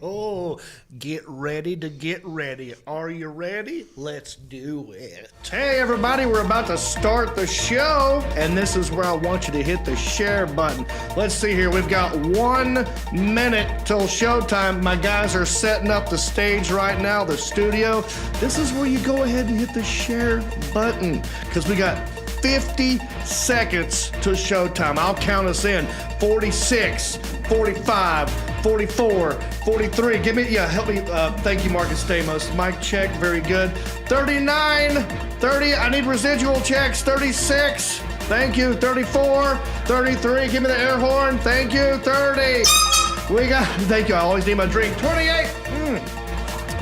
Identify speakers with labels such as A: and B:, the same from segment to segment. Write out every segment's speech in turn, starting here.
A: Oh, get ready to get ready. Are you ready? Let's do it. Hey, everybody, we're about to start the show, and this is where I want you to hit the share button. Let's see here. We've got 1 minute till showtime. My guys are setting up the stage right now, the studio. This is where you go ahead and hit the share button because we got 50 seconds to showtime. I'll count us in. 46, 45, 44, 43. Help me. Thank you, Marcus Stamos. Mic check, very good. 39, 30. I need residual checks. 36. Thank you. 34, 33. Give me the air horn. Thank you. 30. Thank you. I always need my drink. 28.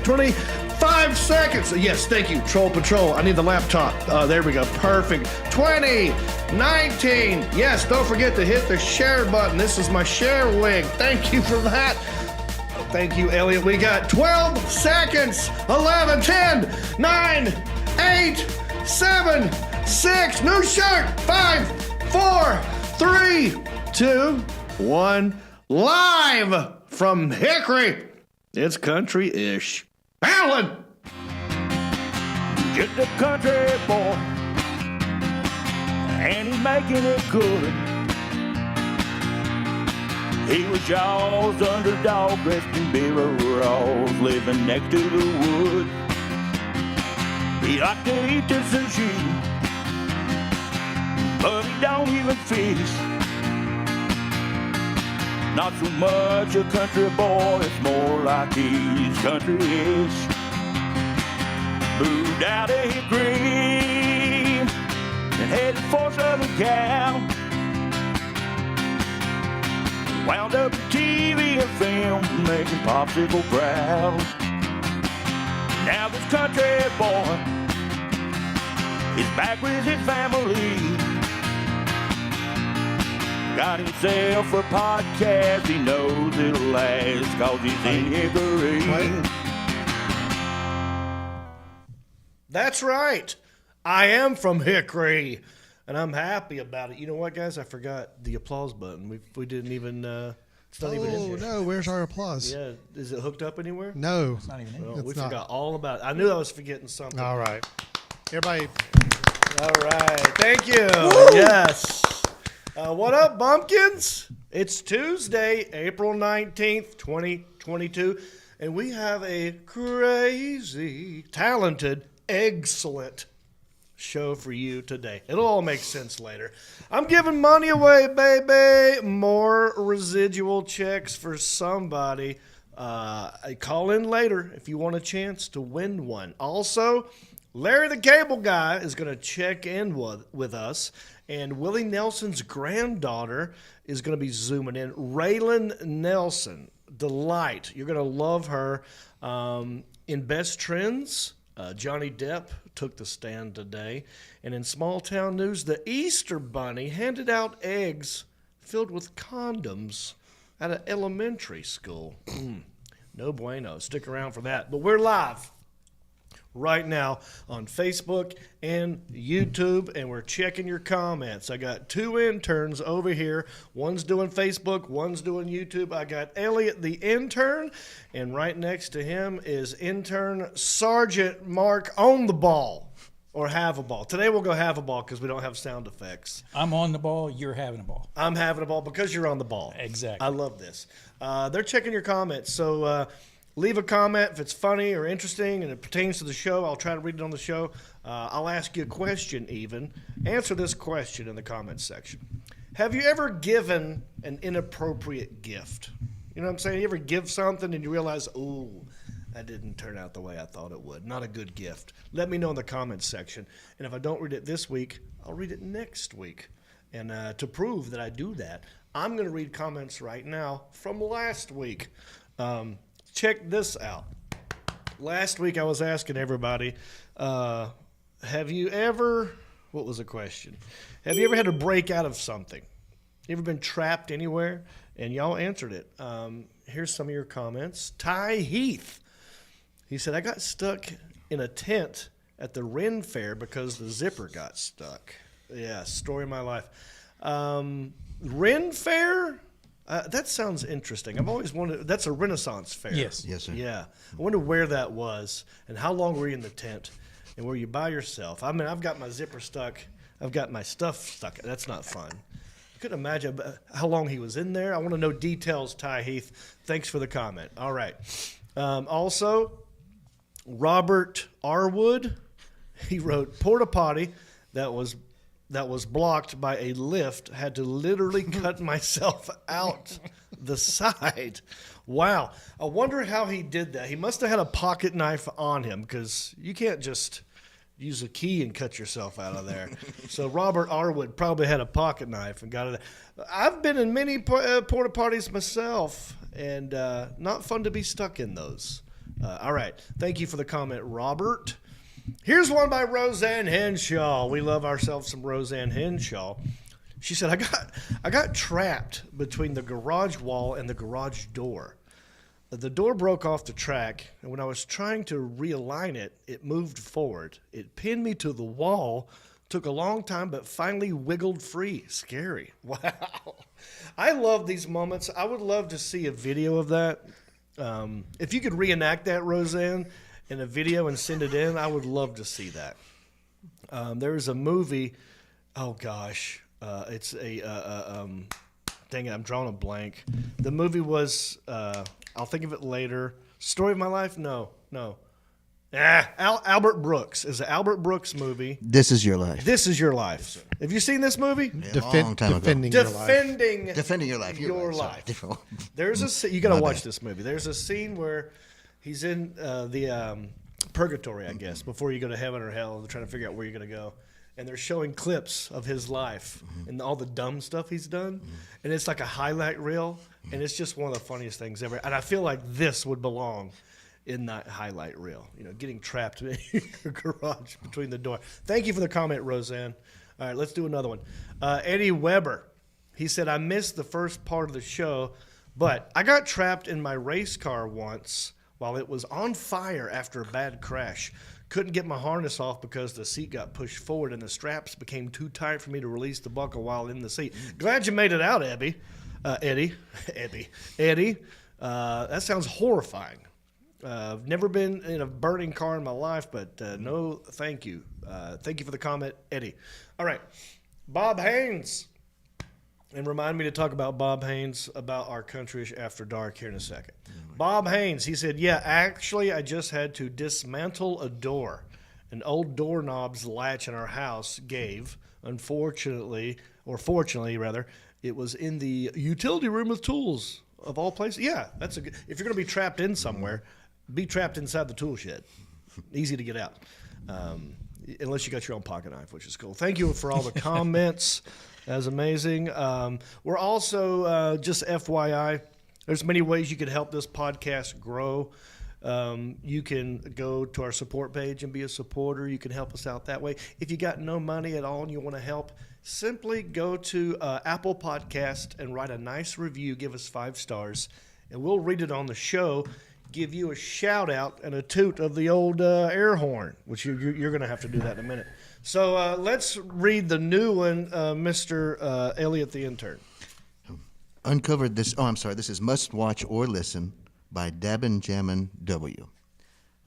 A: 25 seconds. Yes, thank you. Troll Patrol. I need the laptop. There we go. Perfect. 20, 19. Yes, don't forget to hit the share button. This is my share wig. Thank you for that. Thank you, Elliot. We got 12 seconds. 11, 10, 9, 8, 7, 6. New shirt. 5, 4, 3, 2, 1. Live from Hickory. It's country-ish. Alan!
B: Just a country boy, and he's making it good. He was y'all's underdog, dressed in overalls, living next to the wood. He liked to eat the sushi, but he don't even fish. Not so much a country boy, it's more like he's country-ish. Moved out of Hickory and headed for Southern Cal. Wound up in TV and film, making Popsicle proud. Now this country boy is back with his family. Got himself a podcast, he knows it'll last, cause he's in Hickory.
A: That's right. I am from Hickory, and I'm happy about it. You know what, guys? I forgot the applause button. We didn't even, it's not even in here.
C: Oh, no, where's our applause?
A: Yeah, is it hooked up anywhere?
C: No.
D: It's not even in.
A: Well, we forgot all about it. I knew I was forgetting something.
C: All right. Everybody.
A: All right. Thank you.
C: Woo!
A: Yes. What up, bumpkins? It's Tuesday, April 19th, 2022, and we have a crazy, talented, excellent show for you today. It'll all make sense later. I'm giving money away, baby. More residual checks for somebody. Call in later if you want a chance to win one. Also, Larry the Cable Guy is going to check in with us, and Willie Nelson's granddaughter is going to be zooming in. Raylan Nelson, delight. You're going to love her. In Best Trends, Johnny Depp took the stand today. And in small town news, the Easter Bunny handed out eggs filled with condoms at an elementary school. No bueno. Stick around for that. But we're live right now on Facebook and YouTube, and we're checking your comments. I got 2 interns over here. One's doing Facebook, one's doing YouTube. I got Elliot the intern, and right next to him is intern Sergeant Mark on the ball, or have a ball. Today we'll go have a ball because we don't have sound effects.
D: I'm on the ball, you're having a ball.
A: I'm having a ball because you're on the ball.
D: Exactly.
A: I love this. They're checking your comments, so leave a comment if it's funny or interesting and it pertains to the show. I'll try to read it on the show. I'll ask you a question even. Answer this question in the comments section. Have you ever given an inappropriate gift? You know what I'm saying? You ever give something and you realize, ooh, that didn't turn out the way I thought it would. Not a good gift. Let me know in the comments section. And if I don't read it this week, I'll read it next week. And to prove that I do that, I'm going to read comments right now from last week. Check this out. Last week I was asking everybody, have you ever, what was the question? Have you ever had to break out of something? You ever been trapped anywhere? And y'all answered it. Here's some of your comments. Ty Heath. He said, I got stuck in a tent at the Ren Fair because the zipper got stuck. Yeah, story of my life. Ren Fair? That sounds interesting. I've always wondered. That's a Renaissance fair.
D: Yes.
E: Yes, sir.
A: Yeah. I wonder where that was and how long were you in the tent and were you by yourself? I mean, I've got my zipper stuck. I've got my stuff stuck. That's not fun. I couldn't imagine how long he was in there. I want to know details, Ty Heath. Thanks for the comment. All right. Also, Robert Arwood, he wrote, porta potty that was blocked by a lift, had to literally cut myself out the side. Wow. I wonder how he did that. He must have had a pocket knife on him because you can't just use a key and cut yourself out of there. So Robert Arwood probably had a pocket knife and got it. I've been in many porta potties myself, and not fun to be stuck in those. All right. Thank you for the comment, Robert. Here's one by Roseanne Henshaw. We love ourselves some Roseanne Henshaw. She said, I got trapped between the garage wall and the garage door. The door broke off the track, and when I was trying to realign it, it moved forward. It pinned me to the wall. Took a long time, but finally wiggled free. Scary. Wow. I love these moments. I would love to see a video of that. If you could reenact that, Roseanne, in a video and send it in, I would love to see that. There's a movie. Oh gosh, it's a. Dang it, I'm drawing a blank. The movie was. I'll think of it later. Story of My Life? No. Albert Brooks is an Albert Brooks movie.
E: This Is Your Life.
A: This Is Your Life. Have you seen this movie?
E: Yeah, long time ago.
C: Defending your life.
A: Defending
E: Your Life.
A: Your
E: Sorry,
A: life.
E: different one.
A: There's you got to watch this movie. There's a scene where he's in the purgatory, I guess, before you go to heaven or hell. They're trying to figure out where you're going to go. And they're showing clips of his life and all the dumb stuff he's done. And it's like a highlight reel. And it's just one of the funniest things ever. And I feel like this would belong in that highlight reel. You know, getting trapped in your garage between the door. Thank you for the comment, Roseanne. All right, let's do another one. Eddie Weber. He said, I missed the first part of the show, but I got trapped in my race car once while it was on fire after a bad crash. Couldn't get my harness off because the seat got pushed forward and the straps became too tight for me to release the buckle while in the seat. Glad you made it out, Eddie. Eddie. That sounds horrifying. I've never been in a burning car in my life, but no, thank you. Thank you for the comment, Eddie. All right, Bob Haynes. And remind me to talk about Bob Haynes about our Countryish After Dark here in a second. Bob Haynes, he said, yeah, actually, I just had to dismantle a door. An old doorknob's latch in our house gave, fortunately, it was in the utility room with tools of all places. Yeah, that's a good. If you're going to be trapped in somewhere, be trapped inside the tool shed. Easy to get out. Unless you got your own pocket knife, which is cool. Thank you for all the comments. That's amazing. We're also, just FYI, there's many ways you could help this podcast grow. You can go to our support page and be a supporter. You can help us out that way. If you got no money at all and you want to help, simply go to Apple Podcast and write a nice review. Give us 5 stars, and we'll read it on the show. Give you a shout out and a toot of the old air horn, which you're going to have to do that in a minute. So let's read the new one, Mr. Elliot the intern.
E: Uncovered this. Oh, I'm sorry. This is Must Watch or Listen by Dabin Jammin W.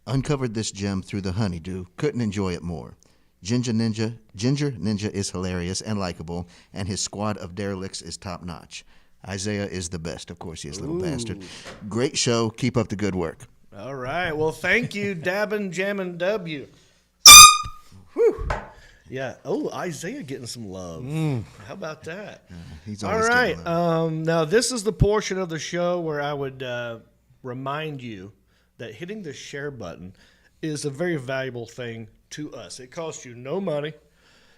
E: Uncovered this gem through the honeydew. Couldn't enjoy it more. Ginger Ninja is hilarious and likable, and his squad of derelicts is top notch. Isaiah is the best. Of course, he is a little bastard. Great show. Keep up the good work.
A: All right. Well, thank you, Dabin Jammin W. Whew. Yeah. Oh, Isaiah getting some love. How about that?
E: He's
A: All
E: always
A: right.
E: getting love.
A: Now, this is the portion of the show where I would remind you that hitting the share button is a very valuable thing to us. It costs you no money.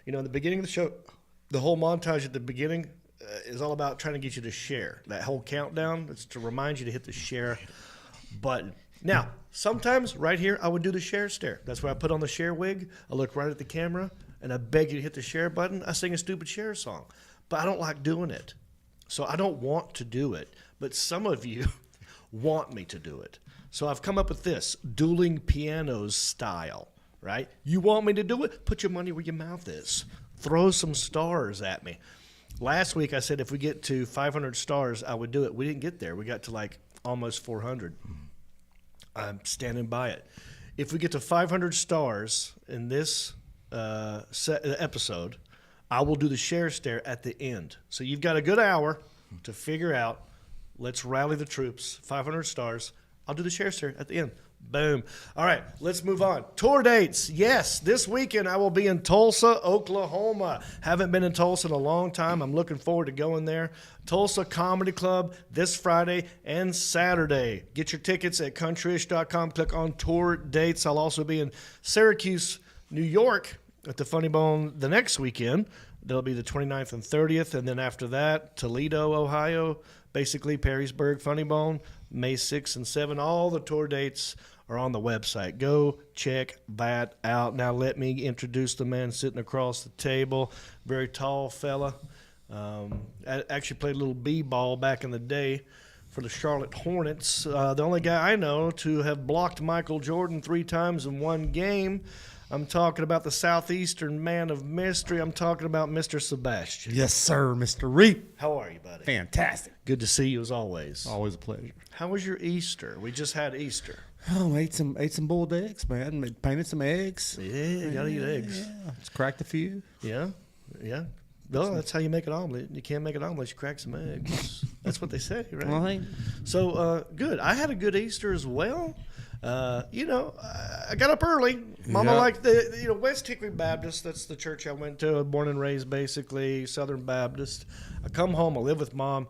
A: You know, in the beginning of the show, the whole montage at the beginning is all about trying to get you to share. That whole countdown is to remind you to hit the share button. Now, sometimes right here, I would do the share stare. That's where I put on the share wig. I look right at the camera, and I beg you to hit the share button. I sing a stupid share song, but I don't like doing it. So I don't want to do it, but some of you want me to do it. So I've come up with this, dueling pianos style, right? You want me to do it? Put your money where your mouth is. Throw some stars at me. Last week I said if we get to 500 stars, I would do it. We didn't get there. We got to like almost 400. I'm standing by it. If we get to 500 stars in this episode, I will do the share stare at the end. So you've got a good hour to figure out. Let's rally the troops. 500 stars. I'll do the share stare at the end. Boom. All right, let's move on. Tour dates. Yes, this weekend I will be in Tulsa, Oklahoma. Haven't been in Tulsa in a long time. I'm looking forward to going there. Tulsa Comedy Club this Friday and Saturday. Get your tickets at countryish.com. Click on tour dates. I'll also be in Syracuse, New York at the Funny Bone the next weekend. That'll be the 29th and 30th. And then after that, Toledo, Ohio, basically Perrysburg, Funny Bone, May 6th and 7th. All the tour dates are on the website. Go check that out. Now let me introduce the man sitting across the table. Very tall fella. I actually played a little b-ball back in the day for the Charlotte Hornets. The only guy I know to have blocked Michael Jordan 3 times in one game. I'm talking about the Southeastern man of mystery. I'm talking about Mr. Sebastian.
F: Yes, sir, Mr. Reep.
A: How are you, buddy?
F: Fantastic.
A: Good to see you as always.
F: Always a pleasure.
A: How was your Easter? We just had Easter.
F: Oh, ate some boiled eggs, man. Painted some eggs.
A: Yeah, you gotta eat eggs.
F: Yeah, just cracked a few.
A: Yeah, yeah. No, that's how you make an omelet. You can't make an omelet, you crack some eggs. That's what they say, right?
F: Well, hey,
A: So, good. I had a good Easter as well. I got up early. Mama
F: Yeah.
A: liked West Hickory Baptist. That's the church I went to. Born and raised, basically, Southern Baptist. I come home. I live with Mom.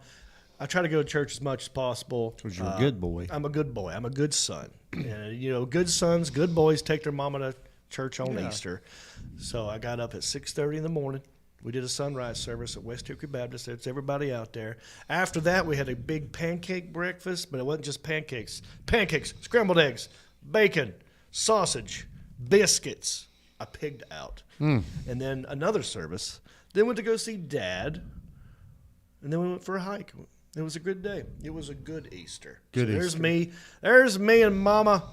A: I try to go to church as much as possible.
F: because you're a good boy.
A: I'm a good boy. I'm a good son. And, good sons, good boys take their mama to church on Easter. So I got up at 6:30 in the morning. We did a sunrise service at West Hickory Baptist. It's everybody out there. After that, we had a big pancake breakfast, but it wasn't just pancakes. Pancakes, scrambled eggs, bacon, sausage, biscuits. I pigged out. And then another service. Then went to go see Dad. And then we went for a hike. It was a good day. It was a good Easter.
F: Good
A: There's
F: Easter.
A: me. There's me and Mama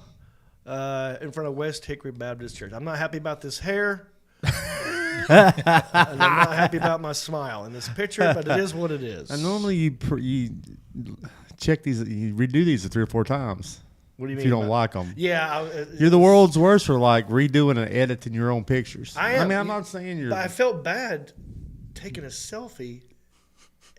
A: in front of West Hickory Baptist Church. I'm not happy about this hair. And I'm not happy about my smile in this picture, but it is what it is.
F: And normally you check these, you redo these 3 or 4 times.
A: What do you
F: If
A: mean?
F: you don't like them.
A: Yeah.
F: You're the world's worst for like redoing and editing your own pictures.
A: I am.
F: mean, I'm not saying you're
A: But I felt bad taking a selfie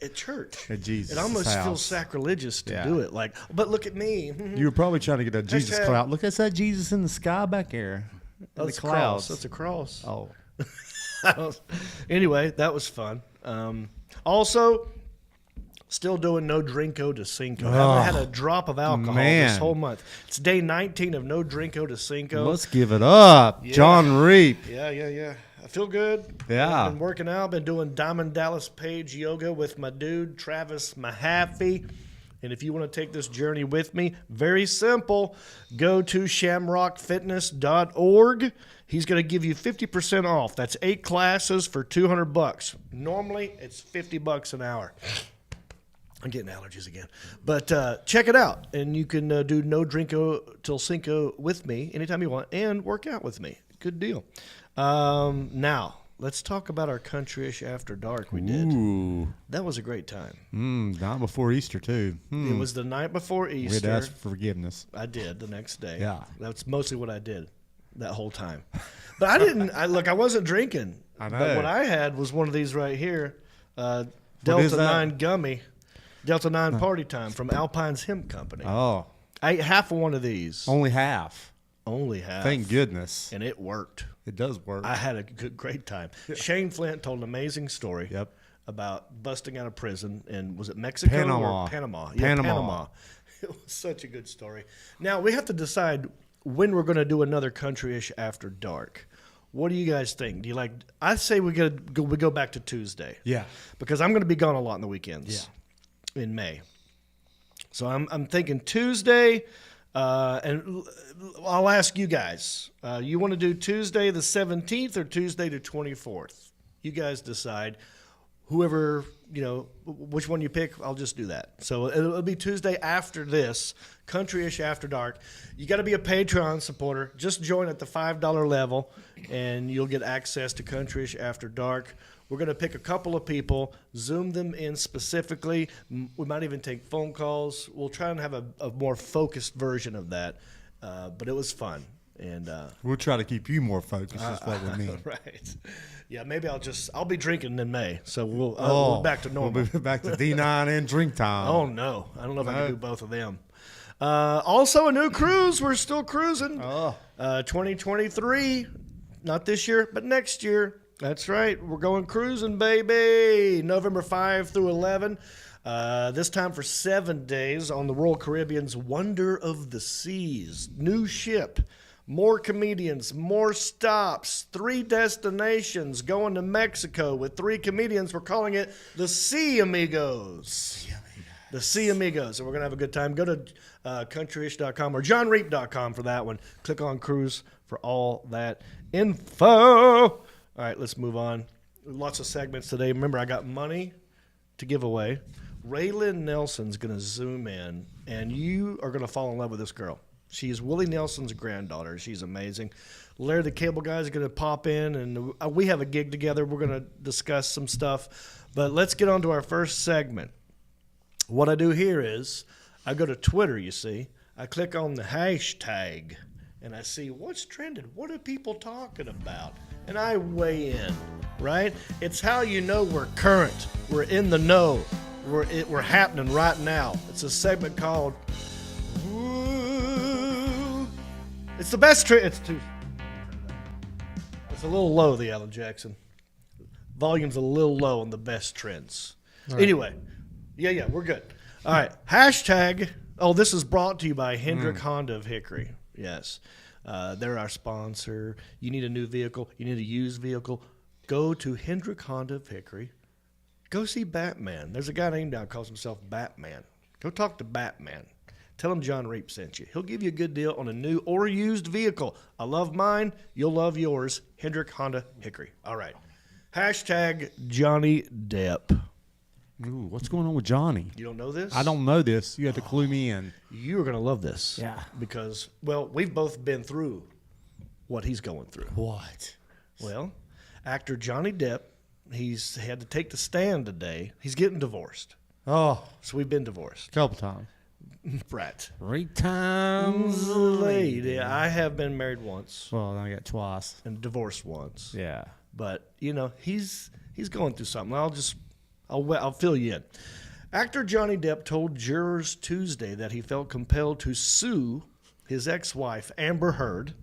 A: at church.
F: At Jesus'
A: It almost
F: house.
A: feels sacrilegious to
F: Yeah.
A: do it. Like, but look at me.
F: You were probably trying to get a Jesus
A: Hashtag-
F: cloud. Look, that's that Jesus in the sky back there. In
A: That's
F: the
A: a cross.
F: clouds.
A: That's a cross.
F: Oh.
A: Anyway, that was fun. Also, still doing no drinko to cinco. I haven't had a drop of alcohol this
F: man.
A: whole month. It's day 19 of no drinko to cinco.
F: Let's give it up.
A: Yeah.
F: Jon Reep.
A: Yeah. I feel good.
F: Yeah.
A: I've been working out. Been doing Diamond Dallas Page yoga with my dude, Travis Mahaffey. And if you want to take this journey with me, very simple. Go to shamrockfitness.org. He's going to give you 50% off. That's 8 classes for $200. Normally, it's $50 an hour. I'm getting allergies again. But check it out. And you can do no drinko till cinco with me anytime you want and work out with me. Good deal. Now, let's talk about our Country-ish After Dark we did.
F: Ooh.
A: That was a great time.
F: Not before Easter, too.
A: It was the night before
F: We had
A: Easter.
F: to ask for forgiveness.
A: I did the next day.
F: Yeah.
A: That's mostly what I did that whole time. But I didn't, I wasn't drinking.
F: I know.
A: But what I had was one of these right here,
F: is
A: Delta
F: that?
A: 9 Gummy, Delta 9 Party Time from Alpine's Hemp Company.
F: Oh,
A: I ate half of one of these.
F: only half.
A: Only half.
F: Thank goodness.
A: And it worked.
F: It does work.
A: I had a great time. Shane Flint told an amazing story
F: Yep.
A: about busting out of prison in, was it Mexico
F: Panama.
A: or Panama?
F: Panama.
A: It was such a good story. Now, we have to decide when we're going to do another Country-ish After Dark. What do you guys think? Do you like? I say we go back to Tuesday.
F: Yeah.
A: Because I'm going to be gone a lot in the weekends. In May. So I'm thinking Tuesday, and I'll ask you guys. You want to do Tuesday the 17th or Tuesday the 24th? You guys decide. Whoever, which one you pick, I'll just do that. So it'll be Tuesday after this, Country-ish After Dark. You got to be a Patreon supporter. Just join at the $5 level, and you'll get access to Country-ish After Dark. We're going to pick a couple of people, Zoom them in specifically. We might even take phone calls. We'll try and have a more focused version of that. But it was fun. And
F: We'll try to keep you more focused. Is what we mean.
A: right. Yeah, maybe I'll be drinking in May. So we'll back to normal.
F: We'll be back to D9 and drink time.
A: Oh, no. I don't know if I can do both of them. Also, a new cruise. We're still cruising. 2023. Not this year, but next year. That's right. We're going cruising, baby. November 5 through 11. This time for 7 days on the Royal Caribbean's Wonder of the Seas. New ship. More comedians, more stops, 3 destinations, going to Mexico with 3 comedians. We're calling it the Sea Amigos. The Sea Amigos. And we're going to have a good time. Go to countryish.com or jonreep.com for that one. Click on cruise for all that info. All right, let's move on. Lots of segments today. Remember, I got money to give away. Raylan Nelson's going to zoom in, and you are going to fall in love with this girl. She is Willie Nelson's granddaughter. She's amazing. Larry the Cable Guy is going to pop in, and we have a gig together. We're going to discuss some stuff. But let's get on to our first segment. What I do here is I go to Twitter, you see. I click on the hashtag, and I see what's trending. What are people talking about? And I weigh in, right? It's how you know we're current. We're in the know. We're happening right now. It's a segment called... It's the best trend. It's a little low, the Alan Jackson. Volume's a little low on the best trends. Right. Anyway, yeah, we're good. All right, hashtag. Oh, this is brought to you by Hendrick Honda of Hickory. Yes, they're our sponsor. You need a new vehicle. You need a used vehicle. Go to Hendrick Honda of Hickory. Go see Batman. There's a guy named down calls himself Batman. Go talk to Batman. Tell him Jon Reep sent you. He'll give you a good deal on a new or used vehicle. I love mine. You'll love yours. Hendrick Honda Hickory. All right. Hashtag Johnny Depp.
F: Ooh, what's going on with Johnny?
A: You don't know this?
F: I don't know this. You have to clue me in.
A: You're going to love this.
D: Yeah.
A: Because, well, we've both been through what he's going through.
F: What?
A: Well, actor Johnny Depp, he's had to take the stand today. He's getting divorced.
F: Oh,
A: So we've been divorced.
F: a couple times.
A: Right.
F: 3 times.
A: Lady. I have been married once
F: Well, I got twice.
A: and divorced once.
F: Yeah.
A: But, you know, he's going through something. I'll fill you in. Actor Johnny Depp told jurors Tuesday that he felt compelled to sue his ex-wife, Amber Heard,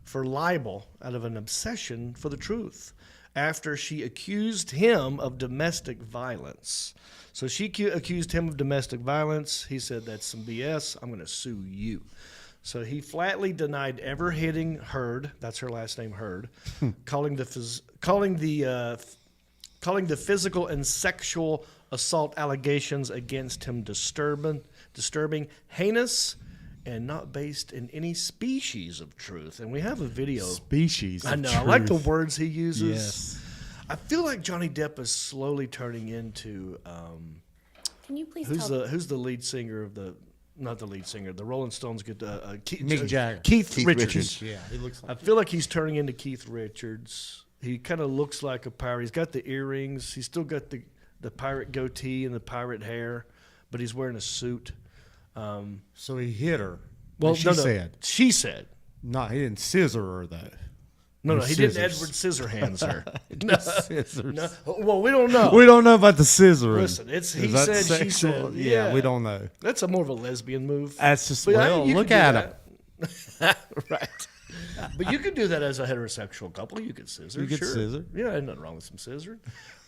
A: for libel out of an obsession for the truth after she accused him of domestic violence. So she accused him of domestic violence. He said, that's some BS. I'm going to sue you. So he flatly denied ever hitting Heard. That's her last name, Heard. calling the physical and sexual assault allegations against him disturbing, heinous, and not based in any species of truth. And we have a video.
F: Species.
A: I
F: of
A: know.
F: truth.
A: I like the words he uses.
F: Yes.
A: I feel like Johnny Depp is slowly turning into
G: Can you please
A: who's
G: tell
A: the lead singer of the not the lead singer, the Rolling Stones get
F: Mick Jagger.
A: Keith Richards.
E: Richards.
F: Yeah, he looks
A: I
F: like
A: feel like he's turning into Keith Richards. He kind of looks like a pirate. He's got the earrings. He's still got the pirate goatee and the pirate hair, but he's wearing a suit.
F: So he hit her.
A: Well,
F: she said.
A: She said.
F: No, he didn't scissor her, though.
A: No, he didn't
F: Scissors.
A: Edward Scissorhands her.
F: Scissors.
A: No. Well, we don't know.
F: We don't know about the scissoring.
A: Listen, it's he
F: Is that
A: said, she
F: sexual?
A: said.
F: Yeah, we don't know.
A: That's more of a lesbian move.
F: That's just,
A: But,
F: well,
A: you
F: look
A: could do
F: at him.
A: that. Right. But you could do that as a heterosexual couple. You could scissor.
F: You could
A: sure.
F: scissor.
A: Yeah, ain't nothing wrong with some scissoring.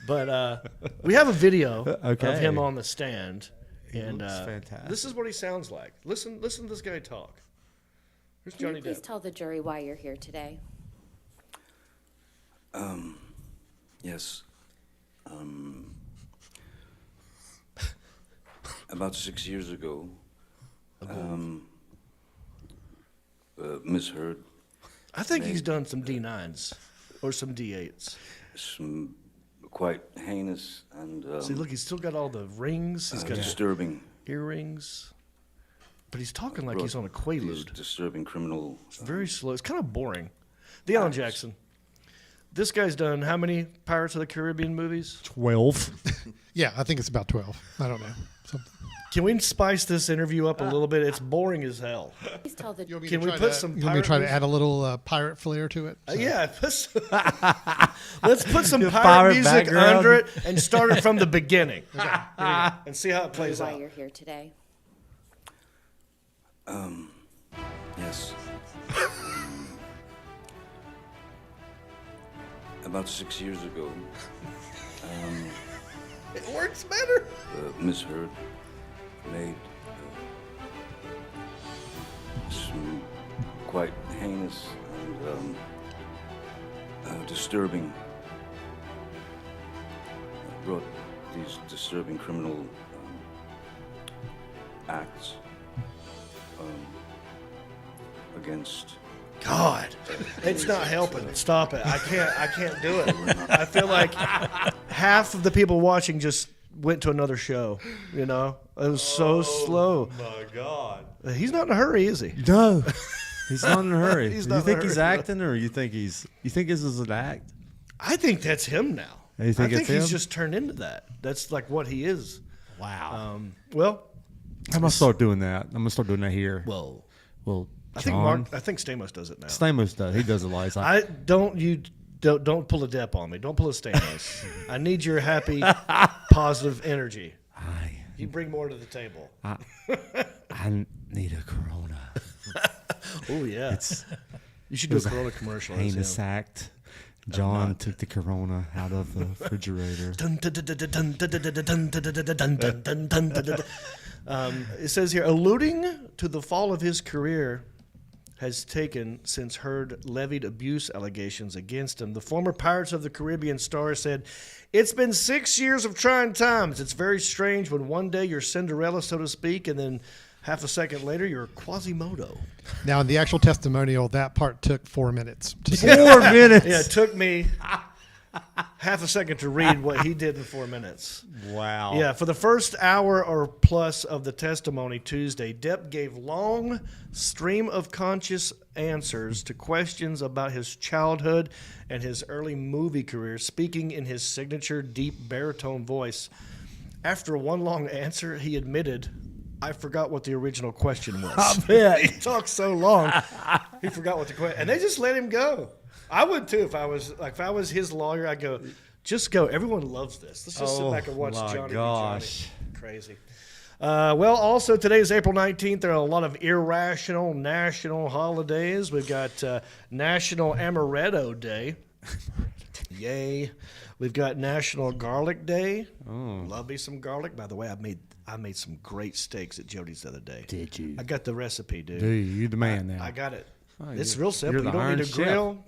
A: But we have a video
F: Okay.
A: of him on the stand. And
F: looks fantastic.
A: this is what he sounds like. Listen to this guy talk. Here's
G: Can
A: Johnny
G: you please
A: Depp.
G: tell the jury why you're here today?
H: Yes. About 6 years ago, Miss Heard,
A: I think he's done some D9s or some D8s.
H: some quite heinous and
A: See, look, he's still got all the rings. He's got
H: disturbing,
A: earrings. But he's talking like
H: brought
A: he's on a
H: these
A: Quaalude.
H: disturbing criminal.
A: It's very slow. It's kind of boring. The Alan Jackson. This guy's done how many Pirates of the Caribbean movies?
F: 12.
C: Yeah, I think it's about 12. I don't know. Something.
A: Can we spice this interview up a little bit? It's boring as hell.
G: Please tell the
A: Can we put some
C: You want me to try to
A: music?
C: add a little pirate flair to it? So-
A: Yeah, let's put some pirate
F: pirate
A: music
F: background.
A: under it and start it from the beginning. Okay, here we go. And see how it plays
G: why
A: out.
G: you're here today.
H: Yes. About 6 years ago,
A: It works better.
H: Miss Heard made some quite heinous and disturbing, brought these disturbing criminal acts against.
A: God, it's not helping. Stop it. I can't do it. I feel like half of the people watching just went to another show. You know, it was so slow.
F: My God.
A: He's not in a hurry, is he?
F: No. He's not in a hurry.
A: He's
F: Do
A: not
F: you
A: in a
F: think he's
A: hurry.
F: acting, or you think this is an act?
A: I think that's him now.
F: You think
A: I
F: it's
A: think he's
F: him?
A: just turned into that. That's like what he is.
F: Wow.
A: Well,
F: I'm gonna start doing that. I'm gonna start doing that here.
A: well,
F: Well,
A: I
F: John,
A: think Stamos does it now.
F: Stamos does. He does a lot. He's like,
A: Don't pull a dep on me. Don't pull a Stamos. I need your happy, positive energy. You bring more to the table.
F: I need a Corona.
A: Oh yeah, you should do a Corona commercial. as
F: Heinous
A: him.
F: act. John took the Corona out of the refrigerator.
A: It says here, alluding to the fall of his career has taken since Heard levied abuse allegations against him. The former Pirates of the Caribbean star said, "It's been 6 years of trying times. It's very strange when one day you're Cinderella, so to speak, and then half a second later you're Quasimodo."
C: Now, in the actual testimonial, that part took 4 minutes. to say.
F: 4 minutes.
A: Yeah, it took me half a second to read what he did in 4 minutes.
F: Wow.
A: Yeah, for the first hour or plus of the testimony Tuesday, Depp gave long stream of conscious answers to questions about his childhood and his early movie career, speaking in his signature deep baritone voice. After one long answer, he admitted, "I forgot what the original question was."
F: I bet.
A: He talked so long, he forgot what the question. And they just let him go. I would too if I was his lawyer. I'd go, just go. Everyone loves this. Let's just sit back and watch
F: my
A: Johnny be
F: gosh.
A: Johnny. Crazy. Well, also today is April 19th. There are a lot of irrational national holidays. We've got National Amaretto Day. Yay. We've got National Garlic Day. Love me some garlic. By the way, I made some great steaks at Jody's the other day.
F: Did you?
A: I got the recipe, dude.
F: Dude, you're the man now.
A: I got it.
F: Oh,
A: It's
F: you're-
A: real simple.
F: you're the
A: You don't
F: Iron
A: need a
F: Chef.
A: grill.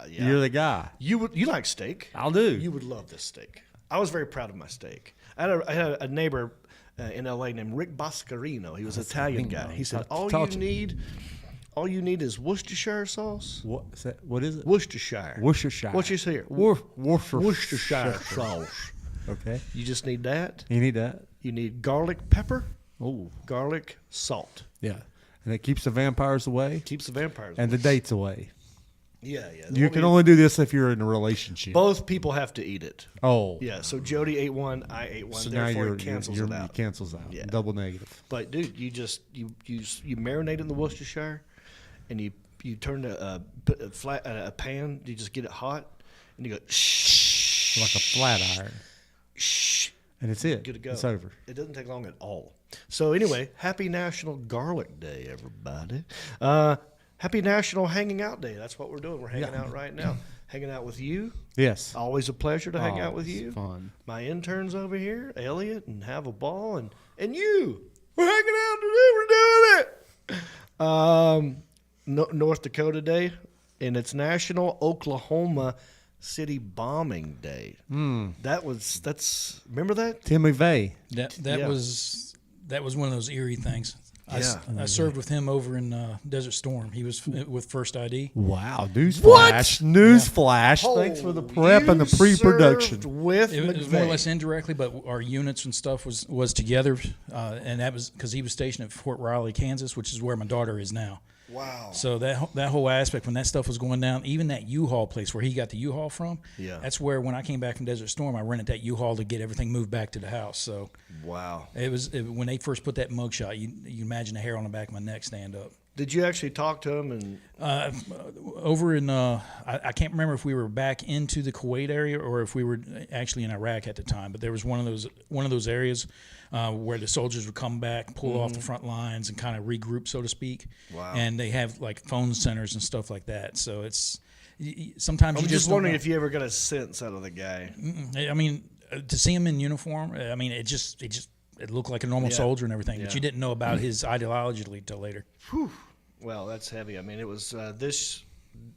A: Yeah.
F: You're the guy.
A: You like steak?
F: I'll do.
A: You would love this steak. I was very proud of my steak. I had a neighbor in L.A. named Rick Boscarino. He was an Italian guy. He said, all you need is Worcestershire sauce.
F: What is that? What is it?
A: Worcestershire.
F: Worcestershire.
A: What's this here?
F: Worcestershire
A: sauce.
F: Okay.
A: You just need that.
F: You need that.
A: You need garlic pepper,
F: Oh,
A: garlic salt.
F: yeah. And it keeps the vampires away
A: Keeps the vampires.
F: and the dates away.
A: yeah.
F: You can only do this if you're in a relationship.
A: Both people have to eat it.
F: Oh.
A: Yeah, so Jody ate one, I ate one.
F: So now
A: Therefore, it cancels it
F: it
A: out.
F: cancels out.
A: Yeah.
F: Double negative.
A: But dude, you marinate in the Worcestershire, and you turn a pan. You just get it hot, and you go shh,
F: Like a flat iron.
A: shh.
F: And it's it.
A: Good to go.
F: It's over.
A: It doesn't take long at all. So anyway, happy National Garlic Day, everybody. Happy National Hanging Out Day. That's what we're doing. We're hanging out right now. Hanging out with you.
F: Yes.
A: Always a pleasure to hang
F: Oh,
A: out with
F: it's
A: you.
F: fun.
A: My interns over here, Elliot, and have a ball, and you. We're hanging out today. We're doing it. North Dakota Day, and it's National Oklahoma City Bombing Day. Remember that?
F: Tim McVeigh.
D: That
A: Yeah.
D: was one of those eerie things.
A: Yeah.
D: I served with him over in Desert Storm. He was with First ID.
F: Wow. Newsflash. Newsflash. Thanks for the prep and the
A: You
F: pre-production.
A: served with
D: It was more or
A: McVeigh.
D: less indirectly, but our units and stuff was together, and that was because he was stationed at Fort Riley, Kansas, which is where my daughter is now.
A: Wow.
D: So that whole aspect, when that stuff was going down, even that U-Haul place where he got the U-Haul from, that's where when I came back from Desert Storm, I rented that U-Haul to get everything moved back to the house. So
A: wow.
D: When they first put that mugshot, you imagine the hair on the back of my neck stand up.
A: Did you actually talk to him? And
D: over in I can't remember if we were back into the Kuwait area or if we were actually in Iraq at the time, but there was one of those areas where the soldiers would come back, pull off the front lines, and kind of regroup, so to speak.
A: Wow.
D: And they have like phone centers and stuff like that. So it's sometimes
A: I'm
D: you
A: just
D: don't
A: wondering
D: know.
A: if you ever got a sense out of the guy.
D: I mean, to see him in uniform, I mean, it looked like a normal soldier and everything, but you didn't know about his ideology till later.
A: Whew. Well, that's heavy. I mean, it was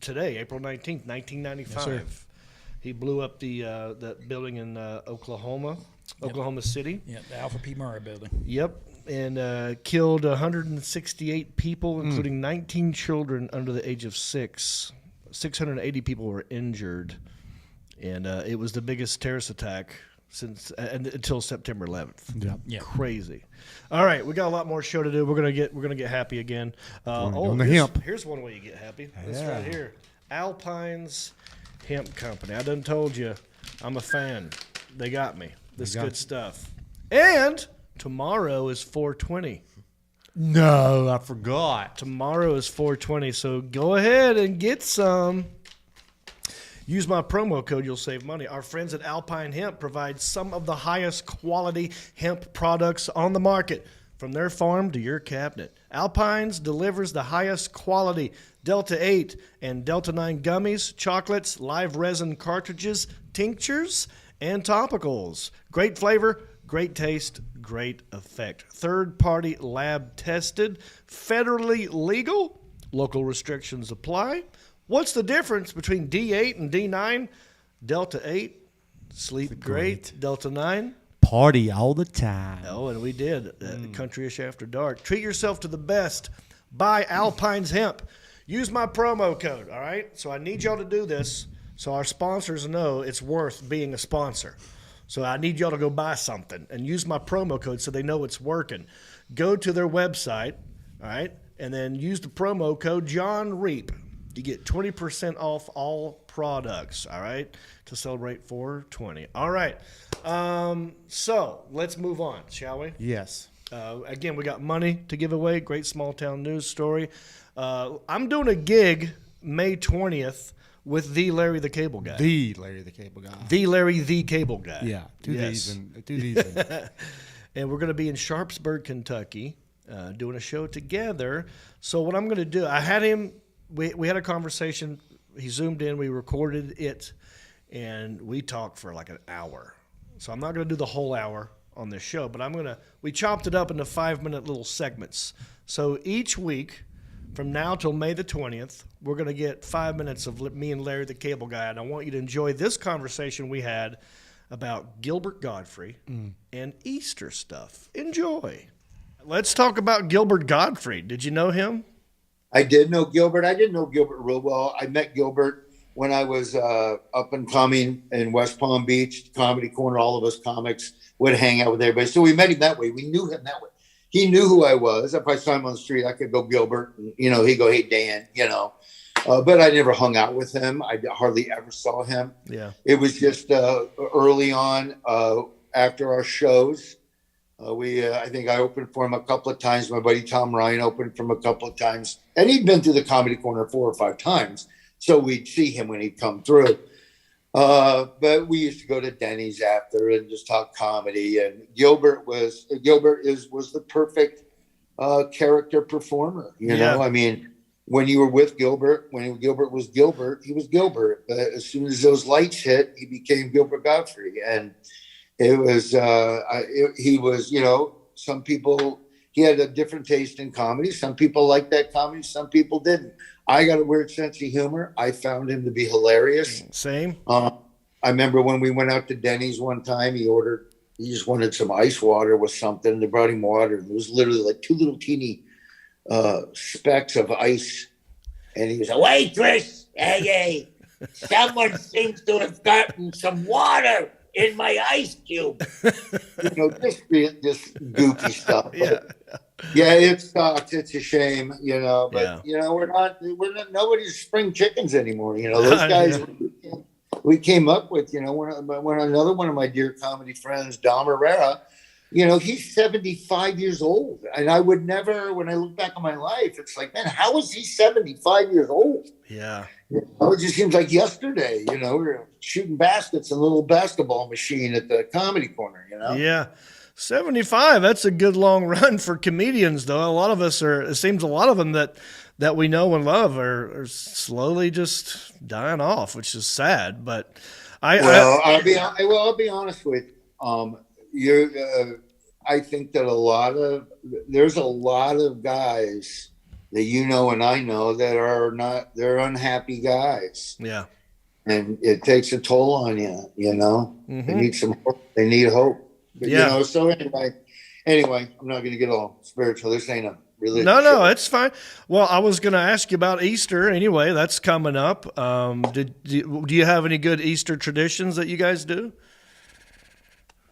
A: today, April 19th, 1995.
D: Yes,
A: he blew up the building in Oklahoma City.
D: Yeah, the Alpha P. Murrah building.
A: Yep, and killed 168 people, including 19 children under the age of 6. 680 people were injured, and it was the biggest terrorist attack since until September 11th.
D: Yeah.
A: Crazy. All right, we got a lot more show to do. We're gonna get happy again.
F: On the hemp.
A: Here's one way you get happy. This right here, Alpine's Hemp Company. I done told you, I'm a fan. They got me. This is good stuff. And tomorrow is 420.
F: No, I forgot.
A: Tomorrow is 420, so go ahead and get some. Use my promo code, you'll save money. Our friends at Alpine Hemp provide some of the highest quality hemp products on the market, from their farm to your cabinet. Alpine's delivers the highest quality Delta 8 and Delta 9 gummies, chocolates, live resin cartridges, tinctures, and topicals. Great flavor, great taste, great effect. Third-party lab tested, federally legal, local restrictions apply. What's the difference between D8 and D9? Delta 8, sleep great. Delta 9,
F: Party all the time.
A: oh, and we did. Countryish After Dark. Treat yourself to the best. Buy Alpine's Hemp. Use my promo code, all right? So I need y'all to do this so our sponsors know it's worth being a sponsor. So I need y'all to go buy something and use my promo code so they know it's working. Go to their website, all right, and then use the promo code Jon Reep. You get 20% off all products, all right, to celebrate 420. All right, so let's move on, shall we?
F: Yes.
A: Again, we got money to give away, great small town news story. I'm doing a gig May 20th with the Larry the Cable Guy.
F: The Larry the Cable Guy.
A: The Larry the Cable Guy.
F: Yeah. Do
A: Yes.
F: these. And
A: And we're going to be in Sharpsburg, Kentucky, doing a show together. So what I'm going to do, I had him, we had a conversation. He zoomed in, we recorded it, and we talked for like an hour. So I'm not going to do the whole hour on this show, but we chopped it up into 5-minute little segments. So each week, from now till May the 20th, we're going to get 5 minutes of me and Larry the Cable Guy, and I want you to enjoy this conversation we had about Gilbert Gottfried and Easter stuff. Enjoy. Let's talk about Gilbert Gottfried. Did you know him?
I: I did know Gilbert. I didn't know Gilbert real well. I met Gilbert when I was up and coming in West Palm Beach, Comedy Corner. All of us comics would hang out with everybody. So we met him that way. We knew him that way. He knew who I was. If I saw him on the street, I could go Gilbert. And, he'd go, hey, Dan, But I never hung out with him. I hardly ever saw him.
A: Yeah.
I: It was just early on after our shows. I think I opened for him a couple of times. My buddy Tom Ryan opened for him a couple of times. And he'd been through the Comedy Corner 4 or 5 times. So we'd see him when he'd come through. But we used to go to Denny's after and just talk comedy. And Gilbert was the perfect character performer. You know, I mean, when you were with Gilbert, when Gilbert was Gilbert, he was Gilbert. But as soon as those lights hit, he became Gilbert Gottfried. And it was, he was, some people, he had a different taste in comedy. Some people liked that comedy. Some people didn't. I got a weird sense of humor. I found him to be hilarious.
A: Same.
I: I remember when we went out to Denny's one time, he just wanted some ice water with something. They brought him water. And it was literally like 2 little teeny specks of ice. And he was like, waitress, hey, someone seems to have gotten some water in my ice cube. Just goofy stuff.
A: Yeah.
I: Yeah, it sucks. It's a shame, but
A: Yeah.
I: we're not nobody's spring chickens anymore. Those guys we came up with, when another one of my dear comedy friends, Dom Herrera, he's 75 years old. And I would never, when I look back on my life, it's like, man, how is he 75 years old?
A: Yeah.
I: It just seems like yesterday, we were shooting baskets in a little basketball machine at the Comedy Corner,
A: Yeah. 75, that's a good long run for comedians, though. A lot of us it seems a lot of them that we know and love are slowly just dying off, which is sad. But
I: I'll be honest with you. I think that there's a lot of guys that and I know that they're unhappy guys.
A: Yeah.
I: And it takes a toll on you,
A: Mm-hmm.
I: They need some hope. They need hope. But,
A: Yeah.
I: So anyway, I'm not going to get all spiritual. This ain't a religion.
A: No, it's fine. Well, I was going to ask you about Easter anyway. That's coming up. Do you have any good Easter traditions that you guys do?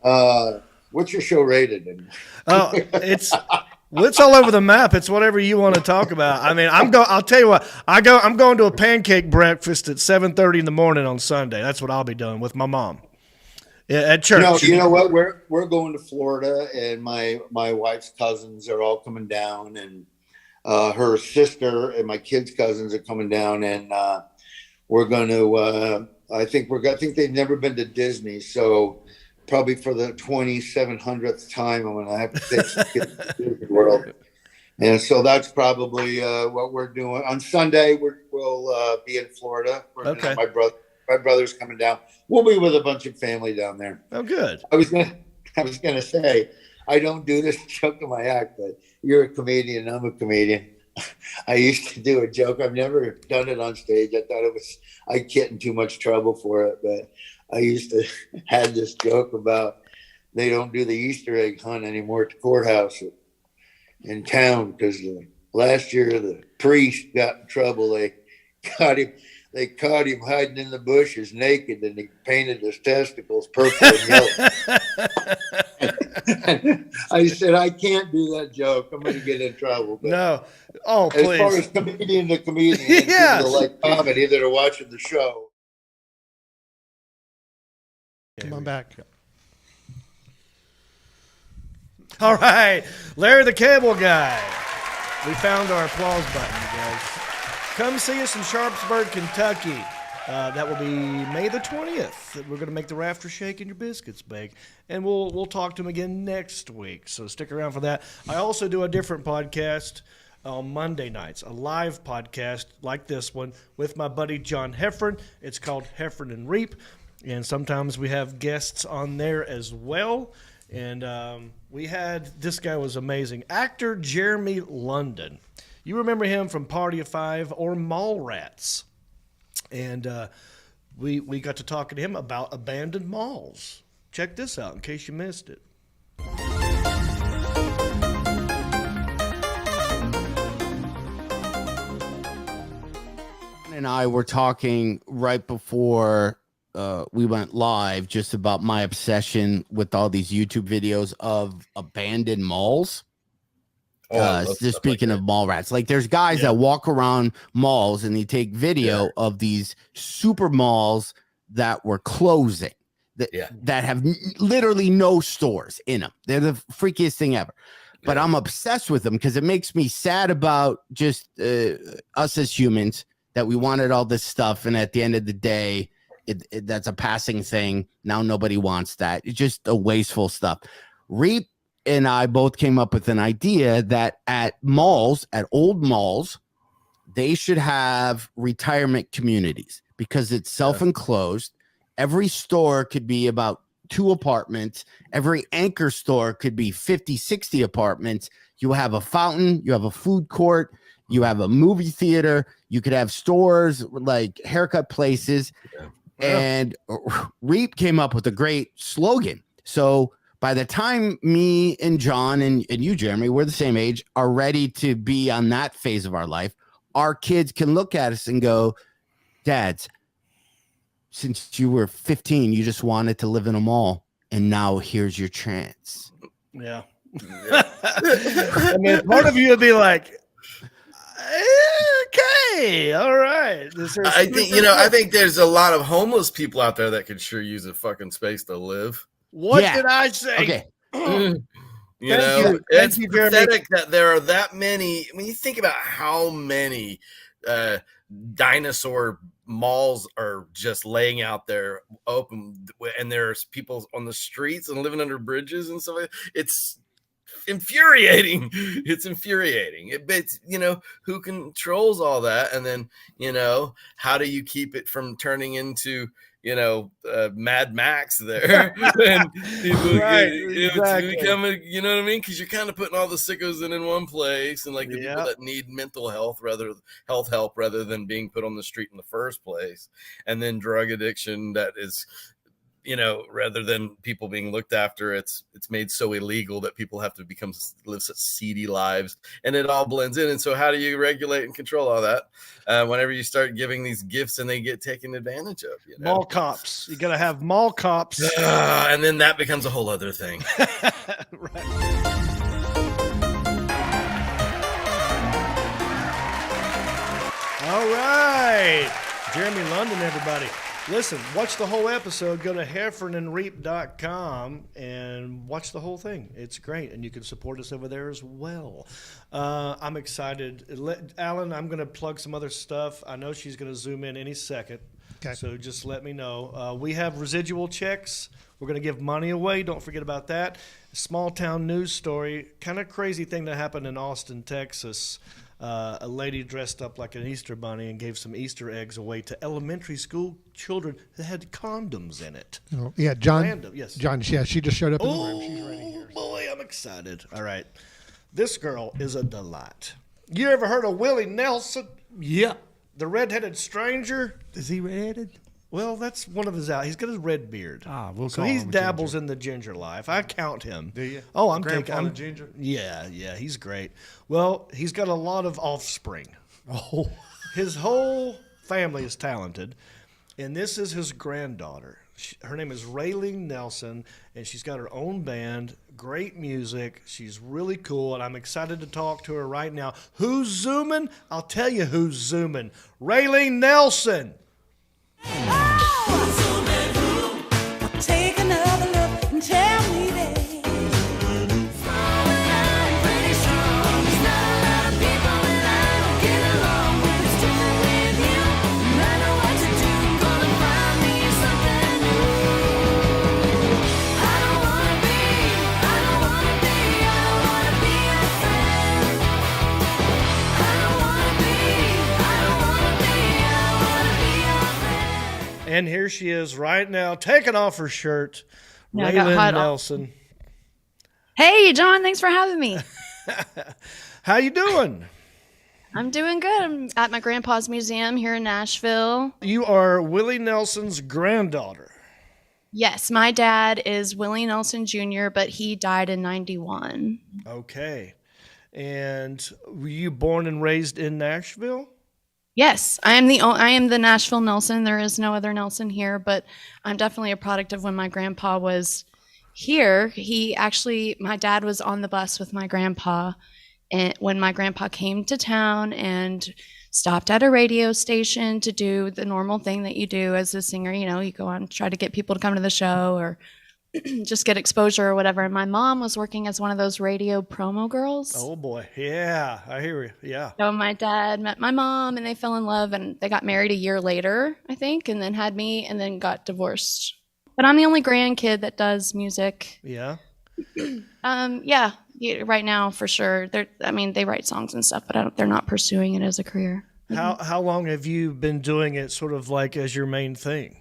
I: What's your show rated?
A: Oh, it's all over the map. It's whatever you want to talk about. I mean, I'll tell you what. I'm going to a pancake breakfast at 7:30 in the morning on Sunday. That's what I'll be doing with my mom. At church.
I: You know what? We're going to Florida, and my wife's cousins are all coming down, and her sister and my kids' cousins are coming down, and we're going to. I think they've never been to Disney, so probably for the 2,700th time, I'm going to have to take some kids to Disney World, and so that's probably what we're doing on Sunday. We'll be in Florida.
A: Okay.
I: My brother's coming down. We'll be with a bunch of family down there.
A: Oh, good.
I: I was gonna say, I don't do this joke in my act, but you're a comedian, I'm a comedian. I used to do a joke. I've never done it on stage. I thought I'd get in too much trouble for it, but I used to had this joke about they don't do the Easter egg hunt anymore at the courthouse in town because last year the priest got in trouble. They caught him hiding in the bushes naked, and he painted his testicles purple and yellow. I said, I can't do that joke. I'm going to get in trouble. But
A: no. Oh, please.
I: As far as comedian to comedian,
A: Yes.
I: people that like comedy that are watching the show.
C: Come on back.
A: All right. Larry the Cable Guy. We found our applause button, you guys. Come see us in Sharpsburg, Kentucky. That will be May the 20th. We're going to make the rafter shake and your biscuits bake. And we'll talk to him again next week. So stick around for that. I also do a different podcast on Monday nights, a live podcast like this one with my buddy John Heffron. It's called Heffron and Reep. And sometimes we have guests on there as well. And this guy was amazing. Actor Jeremy London. You remember him from Party of Five or Mallrats. And we got to talking to him about abandoned malls. Check this out in case you missed it.
J: And I were talking right before we went live just about my obsession with all these YouTube videos of abandoned malls. Just speaking of mall rats, like there's guys that walk around malls and they take video of these super malls that were closing that have literally no stores in them. They're the freakiest thing ever. But I'm obsessed with them because it makes me sad about just us as humans that we wanted all this stuff. And at the end of the day, that's a passing thing. Now nobody wants that. It's just a wasteful stuff. Reep and I both came up with an idea that at malls, at old malls, they should have retirement communities because it's self-enclosed. Every store could be about 2 apartments. Every anchor store could be 50, 60 apartments. You have a fountain. You have a food court. You have a movie theater. You could have stores like haircut places. And Reep came up with a great slogan. So by the time me and John and you, Jeremy, we're the same age, are ready to be on that phase of our life, our kids can look at us and go, Dads, since you were 15, you just wanted to live in a mall, and now here's your chance.
A: Yeah. I mean, part of you would be like, okay, all right.
K: I think there's a lot of homeless people out there that could sure use a fucking space to live.
A: What did I say?
J: Okay.
K: It's pathetic that there are that many. When you think about how many dinosaur malls are just laying out there open, and there's people on the streets and living under bridges and stuff, it's infuriating. It's infuriating. It's who controls all that, and then how do you keep it from turning into Mad Max there? And
A: exactly.
K: becoming, you know what I mean? Because you're kind of putting all the sickos in one place, and like the people that need mental health help rather than being put on the street in the first place, and then drug addiction that is, rather than people being looked after, it's made so illegal that people have to live such seedy lives, and it all blends in. And so how do you regulate and control all that whenever you start giving these gifts and they get taken advantage of?
A: Mall cops. You got to have mall cops.
K: And then that becomes a whole other thing.
A: Right. All right. Jeremy London, everybody. Listen, watch the whole episode. Go to heffernandreep.com and watch the whole thing. It's great, and you can support us over there as well. I'm excited. Alan, I'm going to plug some other stuff. I know she's going to zoom in any second, so just let me know. We have residual checks. We're going to give money away. Don't forget about that. Small town news story. Kind of crazy thing that happened in Austin, Texas. A lady dressed up like an Easter bunny and gave some Easter eggs away to elementary school children that had condoms in it.
C: Oh, yeah, John.
A: Random, yes.
C: John. Yeah, she just showed up in the room. She's right here.
A: Boy, I'm excited. All right, this girl is a delight. You ever heard of Willie Nelson?
F: Yeah.
A: The redheaded stranger.
F: Is he redheaded?
A: Well, that's one of his out. He's got his red beard.
F: We'll
A: so
F: call
A: he
F: him
A: dabbles
F: Ginger.
A: in the ginger life. I count him.
F: Do you?
A: Oh, I'm
F: Grandfather
A: taking
F: Ginger.
A: Yeah, he's great. Well, he's got a lot of offspring.
F: Oh,
A: his whole family is talented, and this is his granddaughter. Her name is Raylene Nelson, and she's got her own band. Great music. She's really cool, and I'm excited to talk to her right now. Who's zooming? I'll tell you who's zooming. Raylene Nelson.
L: Take another look and tell me that.
A: And here she is right now, taking off her shirt.
M: Yeah, I got
A: Raylene
M: hot
A: Nelson.
M: Hey, John, thanks for having me.
A: How you doing?
M: I'm doing good. I'm at my grandpa's museum here in Nashville.
A: You are Willie Nelson's granddaughter.
M: Yes, my dad is Willie Nelson Jr., but he died in 91.
A: Okay. And were you born and raised in Nashville?
M: Yes, I am the Nashville Nelson. There is no other Nelson here, but I'm definitely a product of when my grandpa was here. My dad was on the bus with my grandpa, and when my grandpa came to town and stopped at a radio station to do the normal thing that you do as a singer, you go on and try to get people to come to the show or just get exposure or whatever. And my mom was working as one of those radio promo girls.
A: Oh boy. Yeah, I hear you. Yeah.
M: So my dad met my mom and they fell in love and they got married a year later, I think, and then had me and then got divorced. But I'm the only grandkid that does music.
A: Yeah.
M: Yeah, right now for sure. They write songs and stuff, but they're not pursuing it as a career.
A: How long have you been doing it sort of like as your main thing?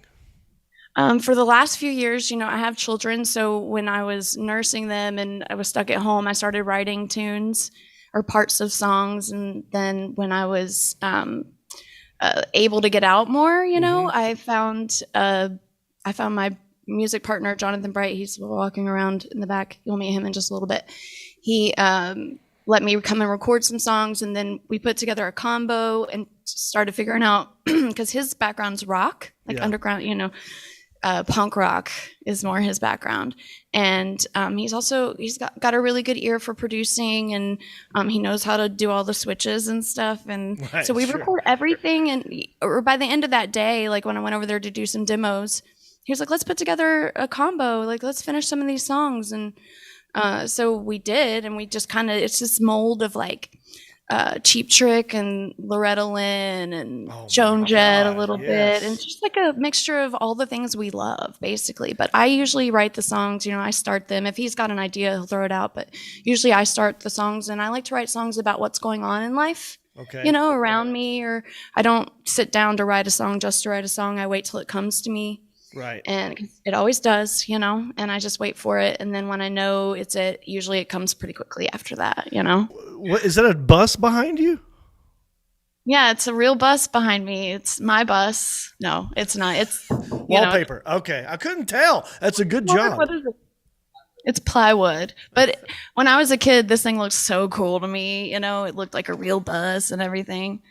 M: For the last few years, I have children, so when I was nursing them and I was stuck at home, I started writing tunes or parts of songs. And then when I was able to get out more, I found my music partner, Jonathan Bright. He's walking around in the back. You'll meet him in just a little bit. He let me come and record some songs, and then we put together a combo and started figuring out because his background's rock, like underground, you know, punk rock is more his background, and he's got a really good ear for producing, and he knows how to do all the switches and stuff, and so we record everything, and or by the end of that day, like when I went over there to do some demos, he was like, let's put together a combo, like let's finish some of these songs, and so we did, and we just kind of, it's this mold of like Cheap Trick and Loretta Lynn and Joan Jett a little bit, and it's just like a mixture of all the things we love, basically. But I usually write the songs, you know, I start them. If he's got an idea, he'll throw it out, but usually I start the songs, and I like to write songs about what's going on in life, you know, around me, or I don't sit down to write a song just to write a song. I wait till it comes to me.
A: Right.
M: And it always does, you know, and I just wait for it. And then when I know it's it, usually it comes pretty quickly after that, you know.
A: What, is that a bus behind you?
M: Yeah, it's a real bus behind me. It's my bus. No, it's not. It's
A: wallpaper. Okay. I couldn't tell. That's a good job.
M: What is it? It's plywood. But when I was a kid, this thing looked so cool to me. You know, it looked like a real bus and everything.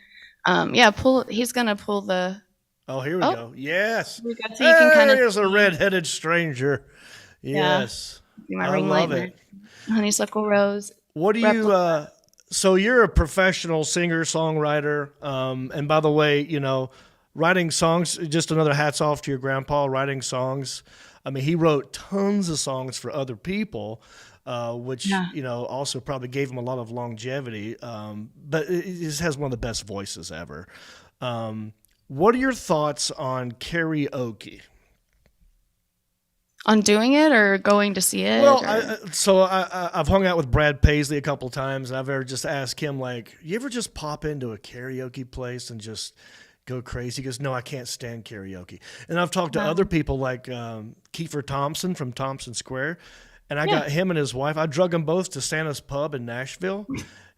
M: He's going to pull the...
A: Oh, here we go. Yes.
M: So you can kind of.
A: There's a red-headed stranger. Yes.
M: Yeah. My ring light. It. Honeysuckle rose.
A: What do you? So you're a professional singer, songwriter, and by the way, you know, writing songs. Just another hats off to your grandpa writing songs. I mean, he wrote tons of songs for other people, which you know also probably gave him a lot of longevity. But it just has one of the best voices ever. What are your thoughts on karaoke?
M: On doing it or going to see it?
A: Well, I've hung out with Brad Paisley a couple times, and I've ever just asked him, like, you ever just pop into a karaoke place and just go crazy? He goes, no, I can't stand karaoke. And I've talked to other people like Kiefer Thompson from Thompson Square, and I got him and his wife. I drug them both to Santa's Pub in Nashville,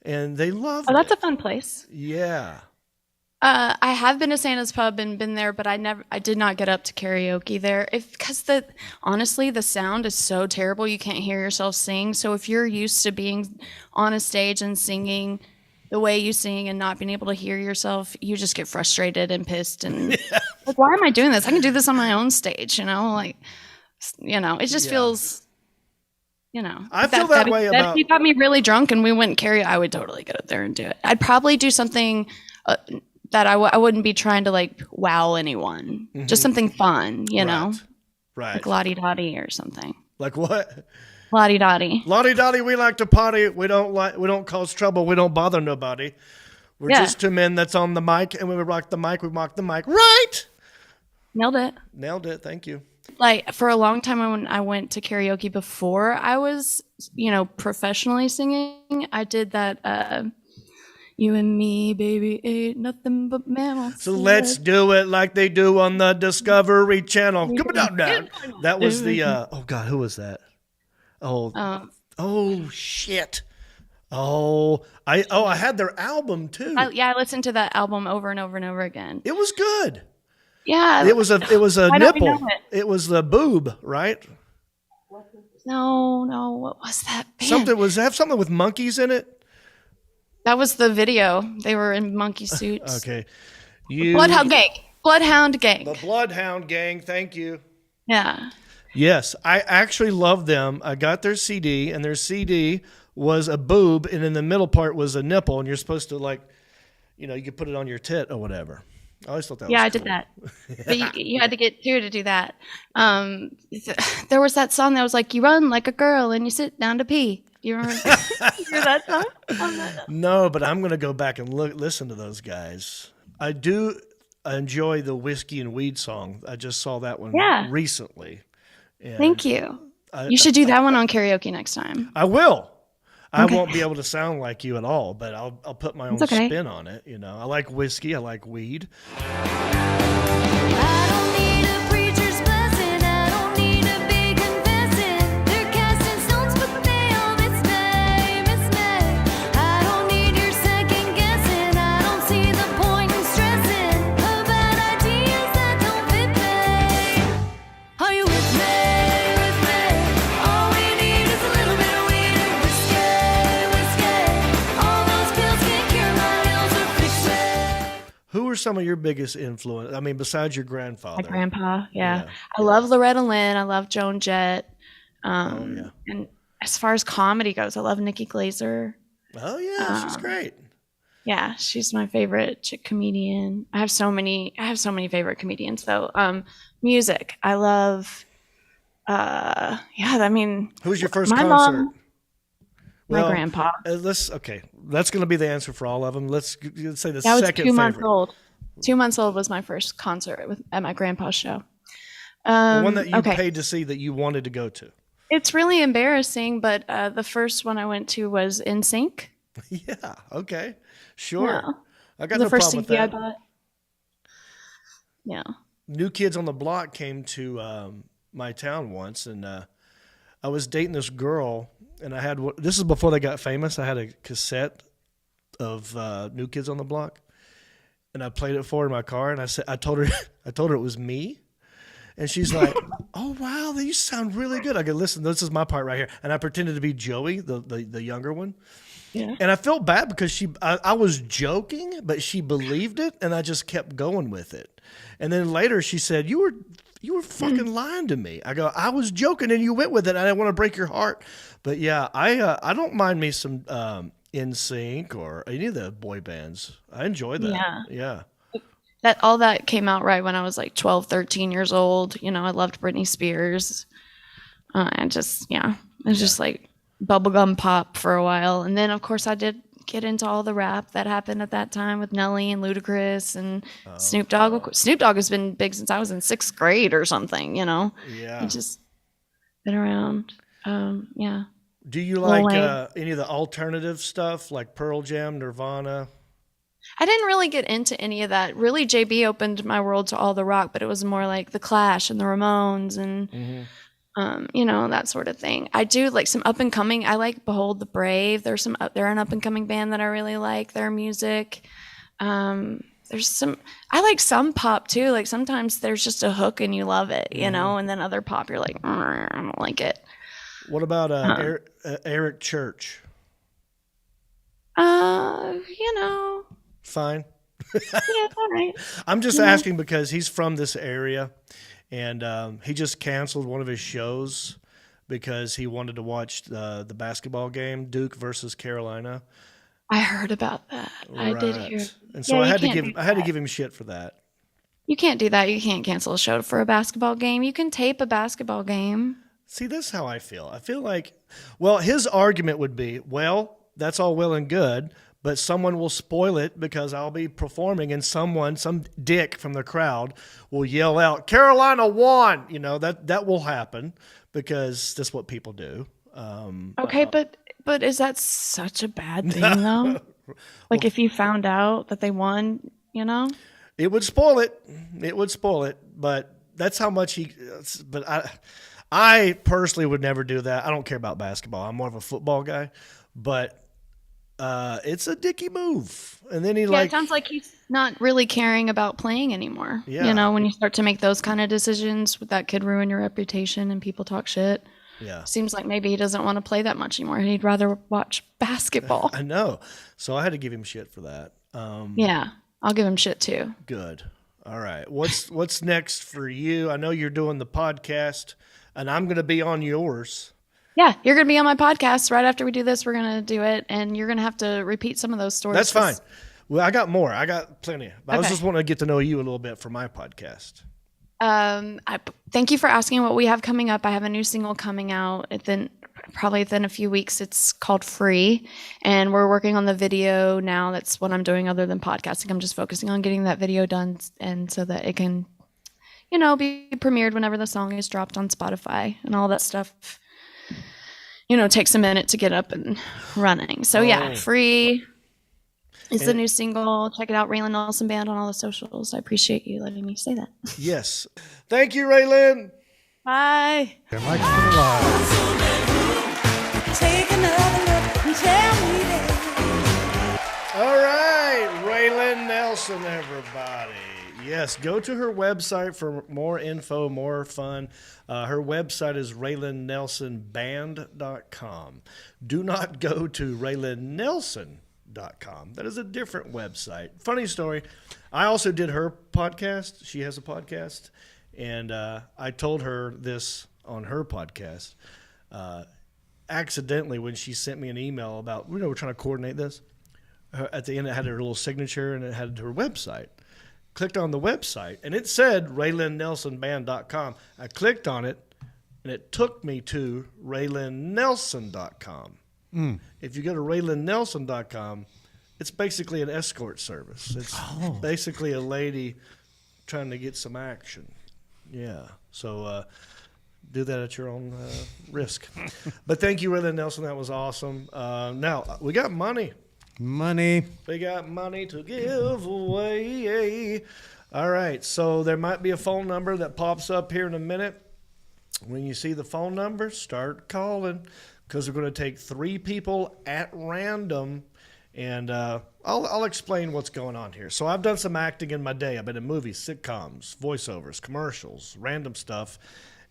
A: and they loved it.
M: Oh, that's a fun place.
A: Yeah.
M: I have been to Santa's Pub and been there, but I did not get up to karaoke there because honestly, the sound is so terrible. You can't hear yourself sing. So if you're used to being on a stage and singing the way you sing and not being able to hear yourself, you just get frustrated and pissed and like, why am I doing this? I can do this on my own stage, you know, like, you know, it just feels, you know,
A: I feel that way about.
M: If you got me really drunk and we went karaoke, I would totally get up there and do it. I'd probably do something that I wouldn't be trying to like wow anyone. Just something fun, you know?
A: Right.
M: Like Lottie Dottie or something.
A: Like what?
M: Lottie Dottie.
A: Lottie Dottie, we like to party. We don't cause trouble. We don't bother nobody. We're just two men that's on the mic, and when we rock the mic, we mock the mic. Right.
M: Nailed it.
A: Nailed it. Thank you.
M: Like for a long time when I went to karaoke before I was, you know, professionally singing, I did that you and me, baby, ain't nothing but mammals.
A: So let's do it like they do on the Discovery Channel. Come on down. That was the, oh God, who was that? Oh, shit. I had their album too.
M: I listened to that album over and over and over again.
A: It was good.
M: Yeah.
A: It was a nipple. It was the boob, right?
M: No. What was that band?
A: Something with monkeys in it?
M: That was the video. They were in monkey suits.
A: Okay.
M: Bloodhound Gang. Bloodhound Gang.
A: The Bloodhound Gang. Thank you.
M: Yeah.
A: Yes, I actually love them. I got their CD, and their CD was a boob, and in the middle part was a nipple, and you're supposed to, like, you know, you could put it on your tit or whatever. I always thought that was cool.
M: I did that. But you had to get two to do that. There was that song that was like, you run like a girl and you sit down to pee. You remember hear that song?
A: No, but I'm going to go back and listen to those guys. I do enjoy the Whiskey and Weed song. I just saw that one recently. And
M: thank you. You should do that one on karaoke next time.
A: I will. I won't be able to sound like you at all, but I'll put my own spin on it. You know, I like whiskey. I like weed. were some of your biggest influence? I mean, besides your
M: My
A: grandfather.
M: grandpa, yeah. I love Loretta Lynn. I love Joan Jett. And as far as comedy goes, I love Nikki Glazer.
A: Oh yeah, she's great.
M: Yeah, she's my favorite chick comedian. I have so many favorite comedians though. Music, I love. I mean,
A: Who was your first
M: my
A: concert?
M: mom,
A: Well,
M: my grandpa.
A: That's going to be the answer for all of them. Let's say the
M: I was
A: second
M: 2 months
A: favorite.
M: old. 2 months old was my first concert at my grandpa's show.
A: The one that you
M: okay.
A: paid to see that you wanted to go to.
M: It's really embarrassing, but the first one I went to was NSYNC.
A: Yeah. Okay. Sure.
M: Yeah.
A: I got
M: The
A: no
M: first
A: problem with
M: CD I
A: that.
M: bought. Yeah.
A: New Kids on the Block came to my town once, and I was dating this girl, and I had this is before they got famous. I had a cassette of New Kids on the Block, and I played it for her in my car, and I told her it was me, and she's like, "Oh wow, you sound really good." I go, "Listen, this is my part right here," and I pretended to be Joey, the younger one.
M: Yeah.
A: And I felt bad because I was joking, but she believed it, and I just kept going with it. And then later she said, "You were fucking lying to me." I go, "I was joking, and you went with it. I didn't want to break your heart." But yeah, I don't mind me some NSYNC or any of the boy bands. I enjoy that. Yeah.
M: All that came out right when I was like 12, 13 years old. You know, I loved Britney Spears. And just, it was just like bubblegum pop for a while. And then, of course, I did get into all the rap that happened at that time with Nelly and Ludacris and Snoop Dogg. Snoop Dogg has been big since I was in 6th grade or something, you know?
A: Yeah.
M: He's just been around. Yeah.
A: Do you like any of the alternative stuff like Pearl Jam, Nirvana?
M: I didn't really get into any of that. Really, JB opened my world to all the rock, but it was more like the Clash and the Ramones and that sort of thing. I do like some up and coming. I like Behold the Brave. They're an up and coming band that I really like their music. I like some pop too. Like sometimes there's just a hook and you love it, you know, and then other pop you're like, I don't like it.
A: What about Eric Church? Fine.
M: Yeah, all right.
A: I'm just asking because he's from this area, and he just canceled one of his shows because he wanted to watch the basketball game, Duke versus Carolina.
M: I heard about that.
A: Right.
M: I did hear.
A: And so I had to give him shit for that.
M: You can't do that. You can't cancel a show for a basketball game. You can tape a basketball game.
A: See, that's how I feel. I feel like, well, his argument would be, well, that's all well and good, but someone will spoil it because I'll be performing and some dick from the crowd will yell out, "Carolina won!" You know, that will happen because that's what people do.
M: Okay, but is that such a bad thing though? Like if you found out that they won, you know?
A: It would spoil it. It would spoil it, but that's how much but I personally would never do that. I don't care about basketball. I'm more of a football guy, but it's a dicky move. And then it
M: sounds like he's not really caring about playing anymore.
A: Yeah.
M: You know, when you start to make those kind of decisions, that could ruin your reputation and people talk shit.
A: Yeah.
M: Seems like maybe he doesn't want to play that much anymore. He'd rather watch basketball.
A: I know. So I had to give him shit for that.
M: Yeah, I'll give him shit too.
A: Good. All right. What's next for you? I know you're doing the podcast, and I'm going to be on yours.
M: Yeah, you're going to be on my podcast right after we do this. We're going to do it, and you're going to have to repeat some of those stories.
A: That's fine. Well, I got more. I got plenty. I was just wanting to get to know you a little bit for my podcast.
M: Thank you for asking what we have coming up. I have a new single coming out probably within a few weeks. It's called Free, and we're working on the video now. That's what I'm doing other than podcasting. I'm just focusing on getting that video done, and so that it can, be premiered whenever the song is dropped on Spotify and all that stuff. Takes a minute to get up and running. So Free is the new single. Check it out, Raylan Nelson Band on all the socials. I appreciate you letting me say that.
A: Yes. Thank you, Raylan.
M: Bye.
C: And Mike's still alive.
L: Take another look and tell me that.
A: All right, Raylan Nelson, everybody. Yes, go to her website for more info, more fun. Her website is RaylanNelsonBand.com. Do not go to Raylan Nelson raylanNelson.com. That is a different website. Funny story. I also did her podcast. She has a podcast. And I told her this on her podcast. Accidentally, when she sent me an email about, we're trying to coordinate this. At the end, it had her little signature and it had her website. Clicked on the website and it said RaylanNelsonBand.com. I clicked on it and it took me to RaylanNelson.com. If you go to RaylanNelson.com, it's basically an escort service. It's basically a lady trying to get some action. Yeah. So do that at your own risk. But thank you, Raylan Nelson. That was awesome. Now, we got money. We got money to give away. All right. So there might be a phone number that pops up here in a minute. When you see the phone number, start calling because we're going to take 3 people at random. And I'll explain what's going on here. So I've done some acting in my day. I've been in movies, sitcoms, voiceovers, commercials, random stuff.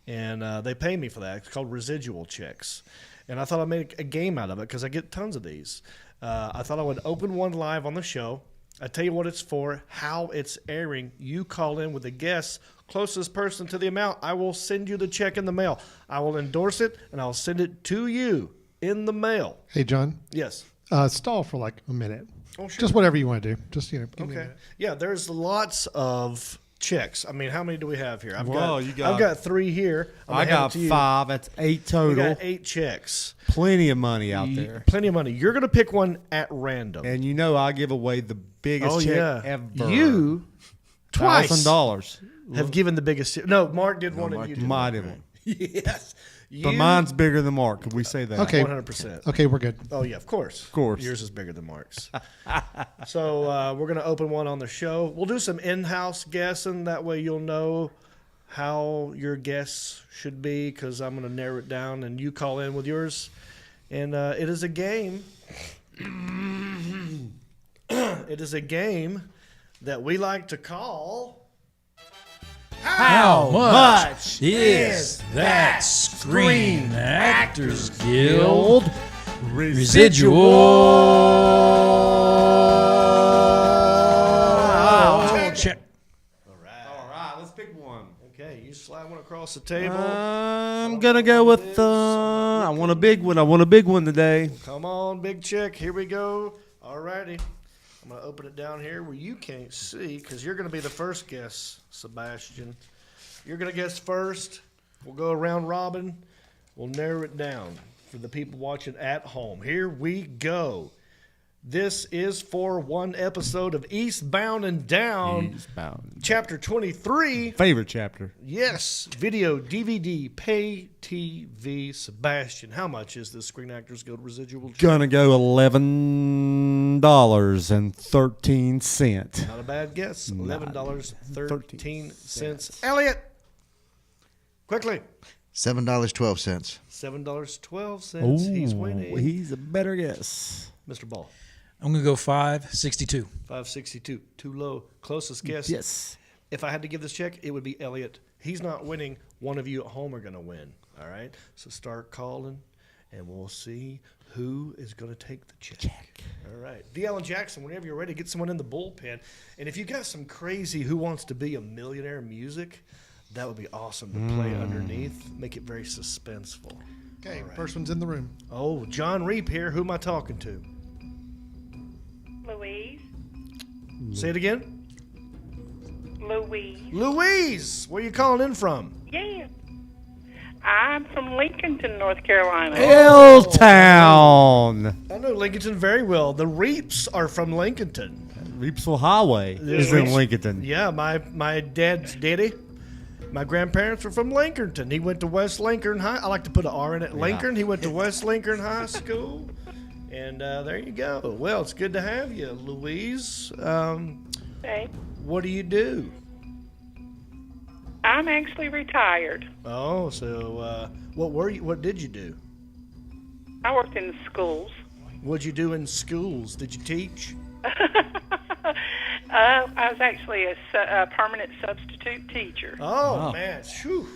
A: And they pay me for that. It's called residual checks. And I thought I'd make a game out of it because I get tons of these. I thought I would open one live on the show. I tell you what it's for, how it's airing. You call in with a guess, closest person to the amount. I will send you the check in the mail. I will endorse it, and I'll send it to you in the mail.
C: Hey, John.
A: Yes.
C: Stall for like a minute.
A: Oh, sure.
C: Just whatever you want to do. Just, give me a
A: Okay.
C: minute.
A: Yeah, there's lots of checks. I mean, how many do we have here? I've
F: Whoa,
A: got 3 here.
F: I got 5. That's 8 total.
A: We got 8 checks.
F: Plenty of money out there.
A: Plenty of money. You're going to pick one at random.
F: And I give away the biggest check ever.
A: You twice
F: $1,000
A: have given the biggest. No, Mark did one and you did
F: Mine
A: one.
F: did one.
A: Yes.
F: But mine's bigger than Mark. Can we say that?
C: Okay.
A: 100%.
C: Okay, we're good.
A: Oh, yeah, of course.
F: Of course.
A: Yours is bigger than Mark's. So we're going to open one on the show. We'll do some in-house guessing. That way you'll know how your guess should be because I'm going to narrow it down and you call in with yours. And it is a game. It is a game that we like to call...
D: How much is that Screen Actors Guild residual? Check.
A: All
F: right, let's pick one.
A: Okay, you slide one across the table.
F: I'm going to go with, I want a big one. I want a big one today.
A: Come on, big check. Here we go. All righty. I'm going to open it down here where you can't see because you're going to be the first guess, Sebastian. You're going to guess first. We'll go around robin. We'll narrow it down for the people watching at home. Here we go. This is for one episode of Eastbound and Down.
F: Eastbound.
A: Chapter 23.
F: Favorite chapter.
A: Yes. Video, DVD, pay TV. Sebastian, how much is the Screen Actors Guild residual?
F: Gonna go $11.13.
A: Not a bad guess. $11.13. Elliot, quickly.
E: $7.12.
A: $7.12. He's winning.
F: He's a better guess.
A: Mr. Ball.
D: I'm going to go 562.
A: 562. Too low. Closest guess.
F: Yes.
A: If I had to give this check, it would be Elliot. He's not winning. One of you at home are going to win. All right? So start calling, and we'll see who is going to take the check. All right. D. Allen Jackson, whenever you're ready, get someone in the bullpen. And if you got some crazy Who Wants to Be a Millionaire music, that would be awesome to play underneath. Make it very suspenseful.
C: Okay, first one's in the room.
A: Oh, Jon Reep here. Who am I talking to?
N: Louise.
A: Say it again.
N: Louise.
A: Louise, where you calling in from?
N: Yeah. I'm from Lincolnton, North Carolina.
F: L-Town.
A: I know Lincolnton very well. The Reeps are from Lincolnton.
F: Reepsville Highway is in Lincolnton.
A: Yeah, my dad's daddy. My grandparents were from Lincolnton. He went to West Lincoln High. I like to put an R in it. Lincoln. He went to West Lincoln High School. And there you go. Well, it's good to have you, Louise.
N: Hey.
A: What do you do?
N: I'm actually retired.
A: Oh, so what did you do?
N: I worked in the schools.
A: What'd you do in schools? Did you teach?
N: I was actually a permanent substitute teacher.
A: Oh, man. Whew.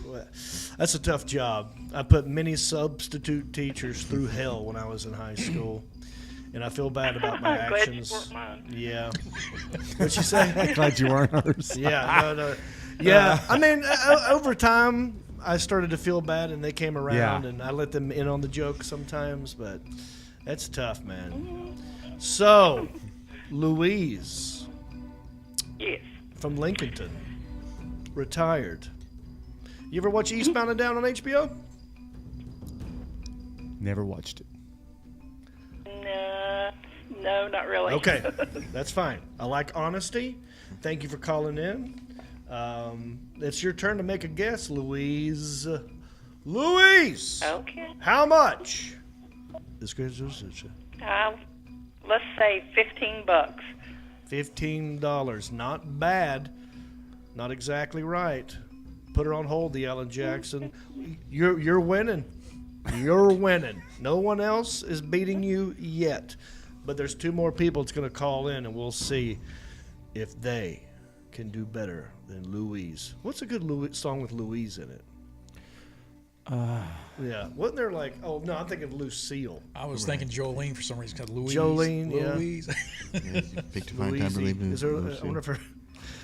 A: That's a tough job. I put many substitute teachers through hell when I was in high school. and I feel bad about my
N: Glad you
A: actions.
N: weren't mine.
A: Yeah. What'd you say?
F: Glad you weren't hers.
A: Yeah, no. Yeah, I mean, over time, I started to feel bad, and they came around, and I let them in on the joke sometimes, but that's tough, man. So, Louise.
N: Yes.
A: From Lincolnton. Retired. You ever watch Eastbound and Down on HBO?
F: Never watched it.
N: No, not really.
A: Okay, that's fine. I like honesty. Thank you for calling in. It's your turn to make a guess, Louise. Louise!
N: Okay.
A: How much?
N: Let's say $15.
A: $15. Not bad. Not exactly right. Put her on hold, the Ellen Jackson. You're winning. You're winning. No one else is beating you yet. But there's 2 more people that's going to call in, and we'll see if they can do better than Louise. What's a good song with Louise in it? Yeah. Wasn't there like, oh, no, I'm thinking of Lucille.
D: I was thinking Jolene for some reason because Louise.
A: Jolene, yeah.
D: Louise.
E: Picked a fine time to leave.
A: Is there, I wonder if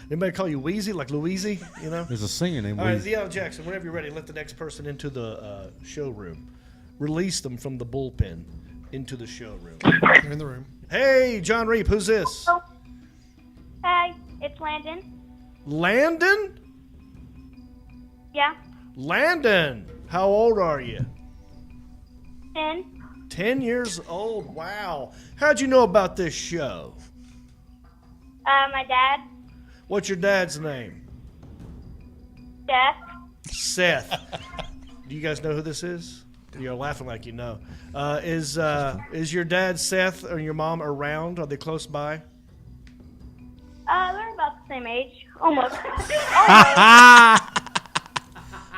A: anybody call you Wheezy, like Louise, you know?
F: There's a singer named
A: All right,
F: Weezy.
A: Ellen Jackson, whenever you're ready, let the next person into the showroom. Release them from the bullpen into the showroom.
C: They're in the room.
A: Hey, Jon Reep, who's this?
O: Hey, it's Landon.
A: Landon?
O: Yeah,
A: Landon, how old are you?
O: 10.
A: 10 years old. Wow. How'd you know about this show?
O: My dad,
A: What's your dad's name?
O: Jeff.
A: Seth. Do you guys know who this is? You're laughing like you know. Is your dad Seth or your mom around? Are they close by?
O: They're about the same age. Almost.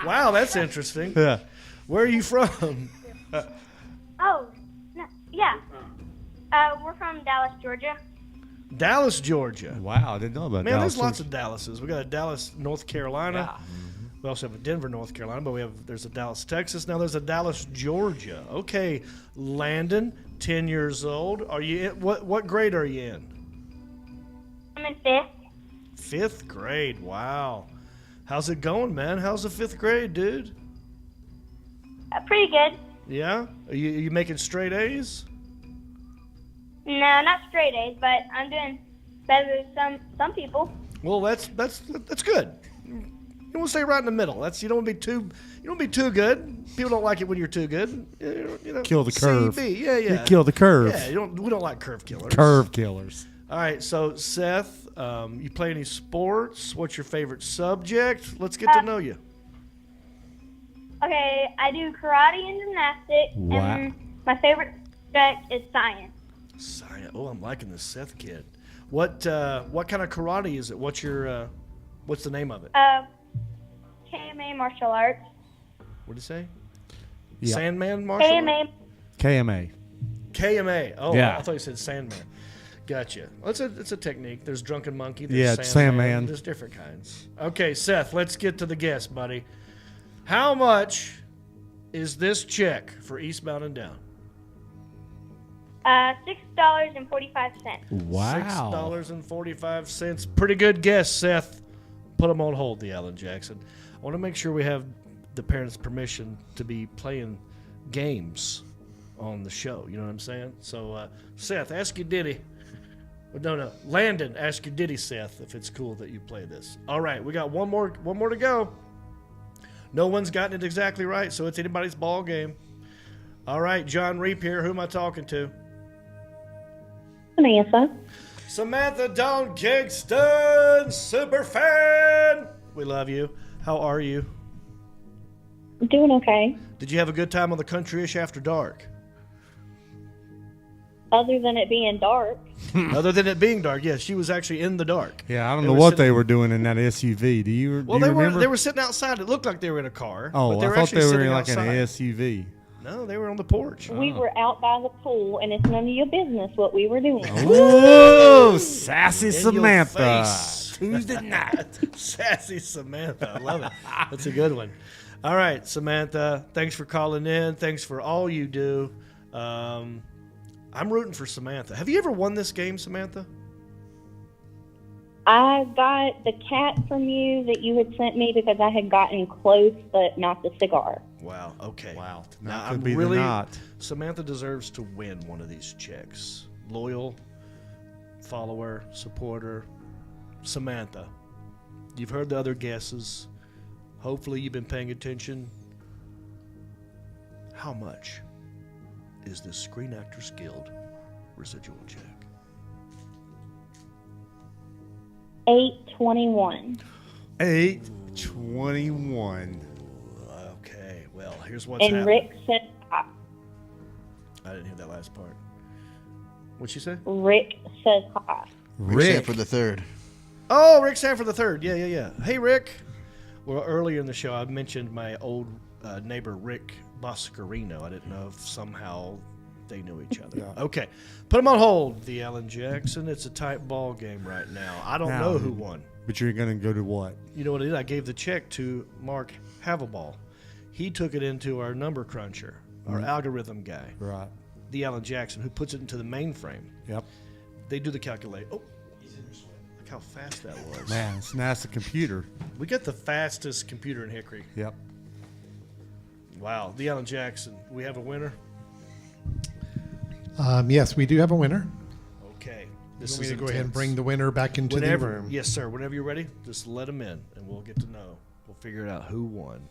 A: Wow, that's interesting.
F: Yeah.
A: Where are you from?
O: Oh, no, yeah. We're from Dallas, Georgia.
A: Dallas, Georgia.
F: Wow, I didn't know about
A: Man,
F: Dallas.
A: there's lots of Dallases. We got a Dallas, North Carolina.
F: Yeah.
A: We also have a Denver, North Carolina, but there's a Dallas, Texas. Now there's a Dallas, Georgia. Okay, Landon, 10 years old. Are you in, what grade are you in?
O: I'm in 5th.
A: 5th grade. Wow. How's it going, man? How's the 5th grade, dude?
O: Pretty good.
A: Yeah? Are you making straight A's?
O: No, not straight A's, but I'm doing better than some people.
A: Well, that's good. You want to stay right in the middle. You don't want to be too good. People don't like it when you're too good. You know,
F: Kill the curve.
A: CB. Yeah.
F: You kill the curve.
A: Yeah, we don't like curve killers.
F: Curve killers.
A: All right, so Seth, you play any sports? What's your favorite subject? Let's get to know you.
O: Okay, I do karate and gymnastics,
F: Wow.
O: and my favorite subject is science.
A: Science. Oh, I'm liking this Seth kid. What kind of karate is it? What's the name of it?
O: KMA martial arts.
A: What did you say?
F: Yeah.
A: Sandman martial art?
F: KMA.
A: KMA. Oh,
F: Yeah.
A: I thought you said Sandman. Gotcha. Well, it's a technique. There's Drunken Monkey. There's
F: Yeah, Sandman.
A: There's different kinds. Okay, Seth, let's get to the guess, buddy. How much is this check for Eastbound and Down?
O: $6.45.
F: Wow.
A: $6.45. Pretty good guess, Seth. Put them on hold, the Ellen Jackson. I want to make sure we have the parents' permission to be playing games on the show. You know what I'm saying? So, Seth, ask your ditty. No, Landon, ask your ditty, Seth, if it's cool that you play this. All right, we got one more to go. No one's gotten it exactly right, so it's anybody's ball game. All right, Jon Reep here. Who am I talking to? Samantha Dawn Kingston, super fan. We love you. How are you?
O: I'm doing okay.
A: Did you have a good time on the Country-ish After Dark?
O: Other than it being dark.
A: Other than it being dark, yes, she was actually in the dark.
F: Yeah, I don't know what they were doing in that SUV. Do you remember?
A: They were sitting outside. It looked like they were in a car.
F: Oh,
A: but they
F: I
A: were
F: thought
A: actually
F: they were
A: sitting
F: in like
A: outside.
F: an SUV.
A: No, they were on the porch.
O: We were out by the pool, and it's none of your business what we were doing.
F: Whoa, sassy
A: In
F: Samantha.
A: your face. Tuesday night. Sassy Samantha. I love it. That's a good one. All right, Samantha, thanks for calling in. Thanks for all you do. I I'm rooting for Samantha. Have you ever won this game, Samantha?
O: I got the cat from you that you had sent me because I had gotten close, but not the cigar.
A: Wow. Okay.
F: Wow.
A: Now
F: Could
A: I'm
F: be the
A: really.
F: knot.
A: Samantha deserves to win one of these checks. Loyal, follower, supporter, Samantha. You've heard the other guesses. Hopefully, you've been paying attention. How much is this Screen Actors Guild residual check?
O: $8.21.
F: $8.21.
A: Okay, well, here's what's
O: And
A: happening.
O: Rick said hi.
A: I didn't hear that last part. What'd she say?
O: Rick says hi.
E: Rick Sanford the third.
A: Oh, Rick Sanford III. Yeah. Hey, Rick. Well, earlier in the show, I mentioned my old neighbor, Rick Boscarino. I didn't know if somehow they knew each other.
F: Yeah.
A: Okay. Put him on hold, the Alan Jackson. It's a tight ball game right now. I don't know who won.
F: But you're going to go to what?
A: You know what I did? I gave the check to Mark Havelball. He took it into our number cruncher, our algorithm guy.
F: Right.
A: The Alan Jackson, who puts it into the mainframe.
F: Yep.
A: They do the calculate. Oh, look how fast that was.
F: Man, it's NASA computer.
A: We got the fastest computer in Hickory.
F: Yep.
A: Wow. The Alan Jackson. We have a winner?
C: Yes, we do have a winner.
A: Okay.
C: You want me to go ahead and bring the winner back into the room?
A: Yes, sir. Whenever you're ready, just let him in, and we'll get to know. We'll figure it out who won.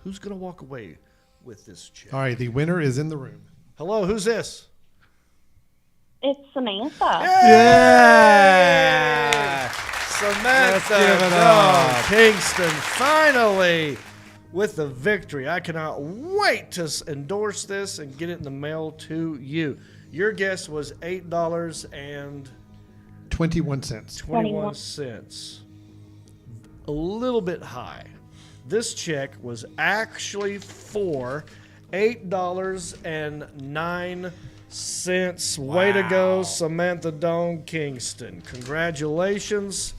A: Who's going to walk away with this check?
C: All right, the winner is in the room.
A: Hello, who's this?
O: It's Samantha.
A: Yeah! Samantha
F: Let's give it
A: Dawn
F: up.
A: Kingston, finally with the victory. I cannot wait to endorse this and get it in the mail to you. Your guess was $8.21.
C: 21
A: cents. A little bit high. This check was actually for $8.09. Way to go, Samantha Dawn Kingston. Congratulations.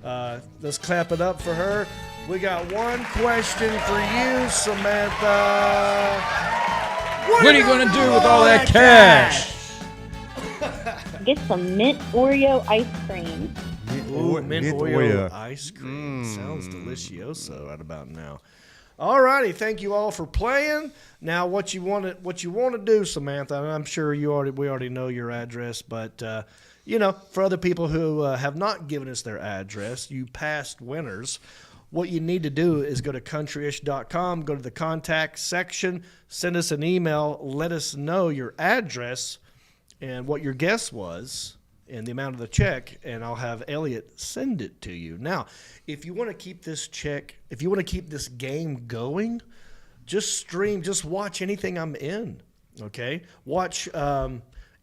A: Let's clap it up for her. We got one question for you, Samantha.
D: What are you going to do with all that cash?
O: Get some mint Oreo ice cream.
A: Ooh, mint Oreo ice cream. Sounds delicioso right about now. All righty, thank you all for playing. Now, what you want to do, Samantha? And I'm sure we already know your address, but for other people who have not given us their address, you past winners, what you need to do is go to countryish.com, go to the contact section, send us an email, let us know your address and what your guess was and the amount of the check, and I'll have Elliot send it to you. Now, if you want to keep this game going, just watch anything I'm in, okay? Watch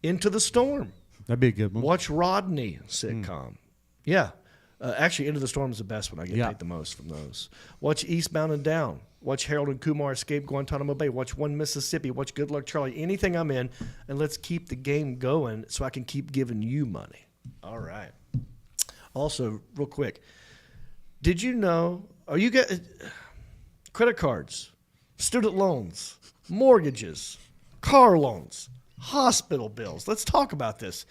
A: Into the Storm.
F: That'd be a good one.
A: Watch Rodney sitcom. Yeah. Actually, Into the Storm is the best one. I get paid the most from those. Watch Eastbound and Down. Watch Harold and Kumar Escape Guantanamo Bay. Watch One Mississippi. Watch Good Luck Charlie. Anything I'm in, and let's keep the game going so I can keep giving you money. All right. Also, real quick, did you know? Are you get credit cards, student loans, mortgages, car loans, hospital bills? Let's talk about this.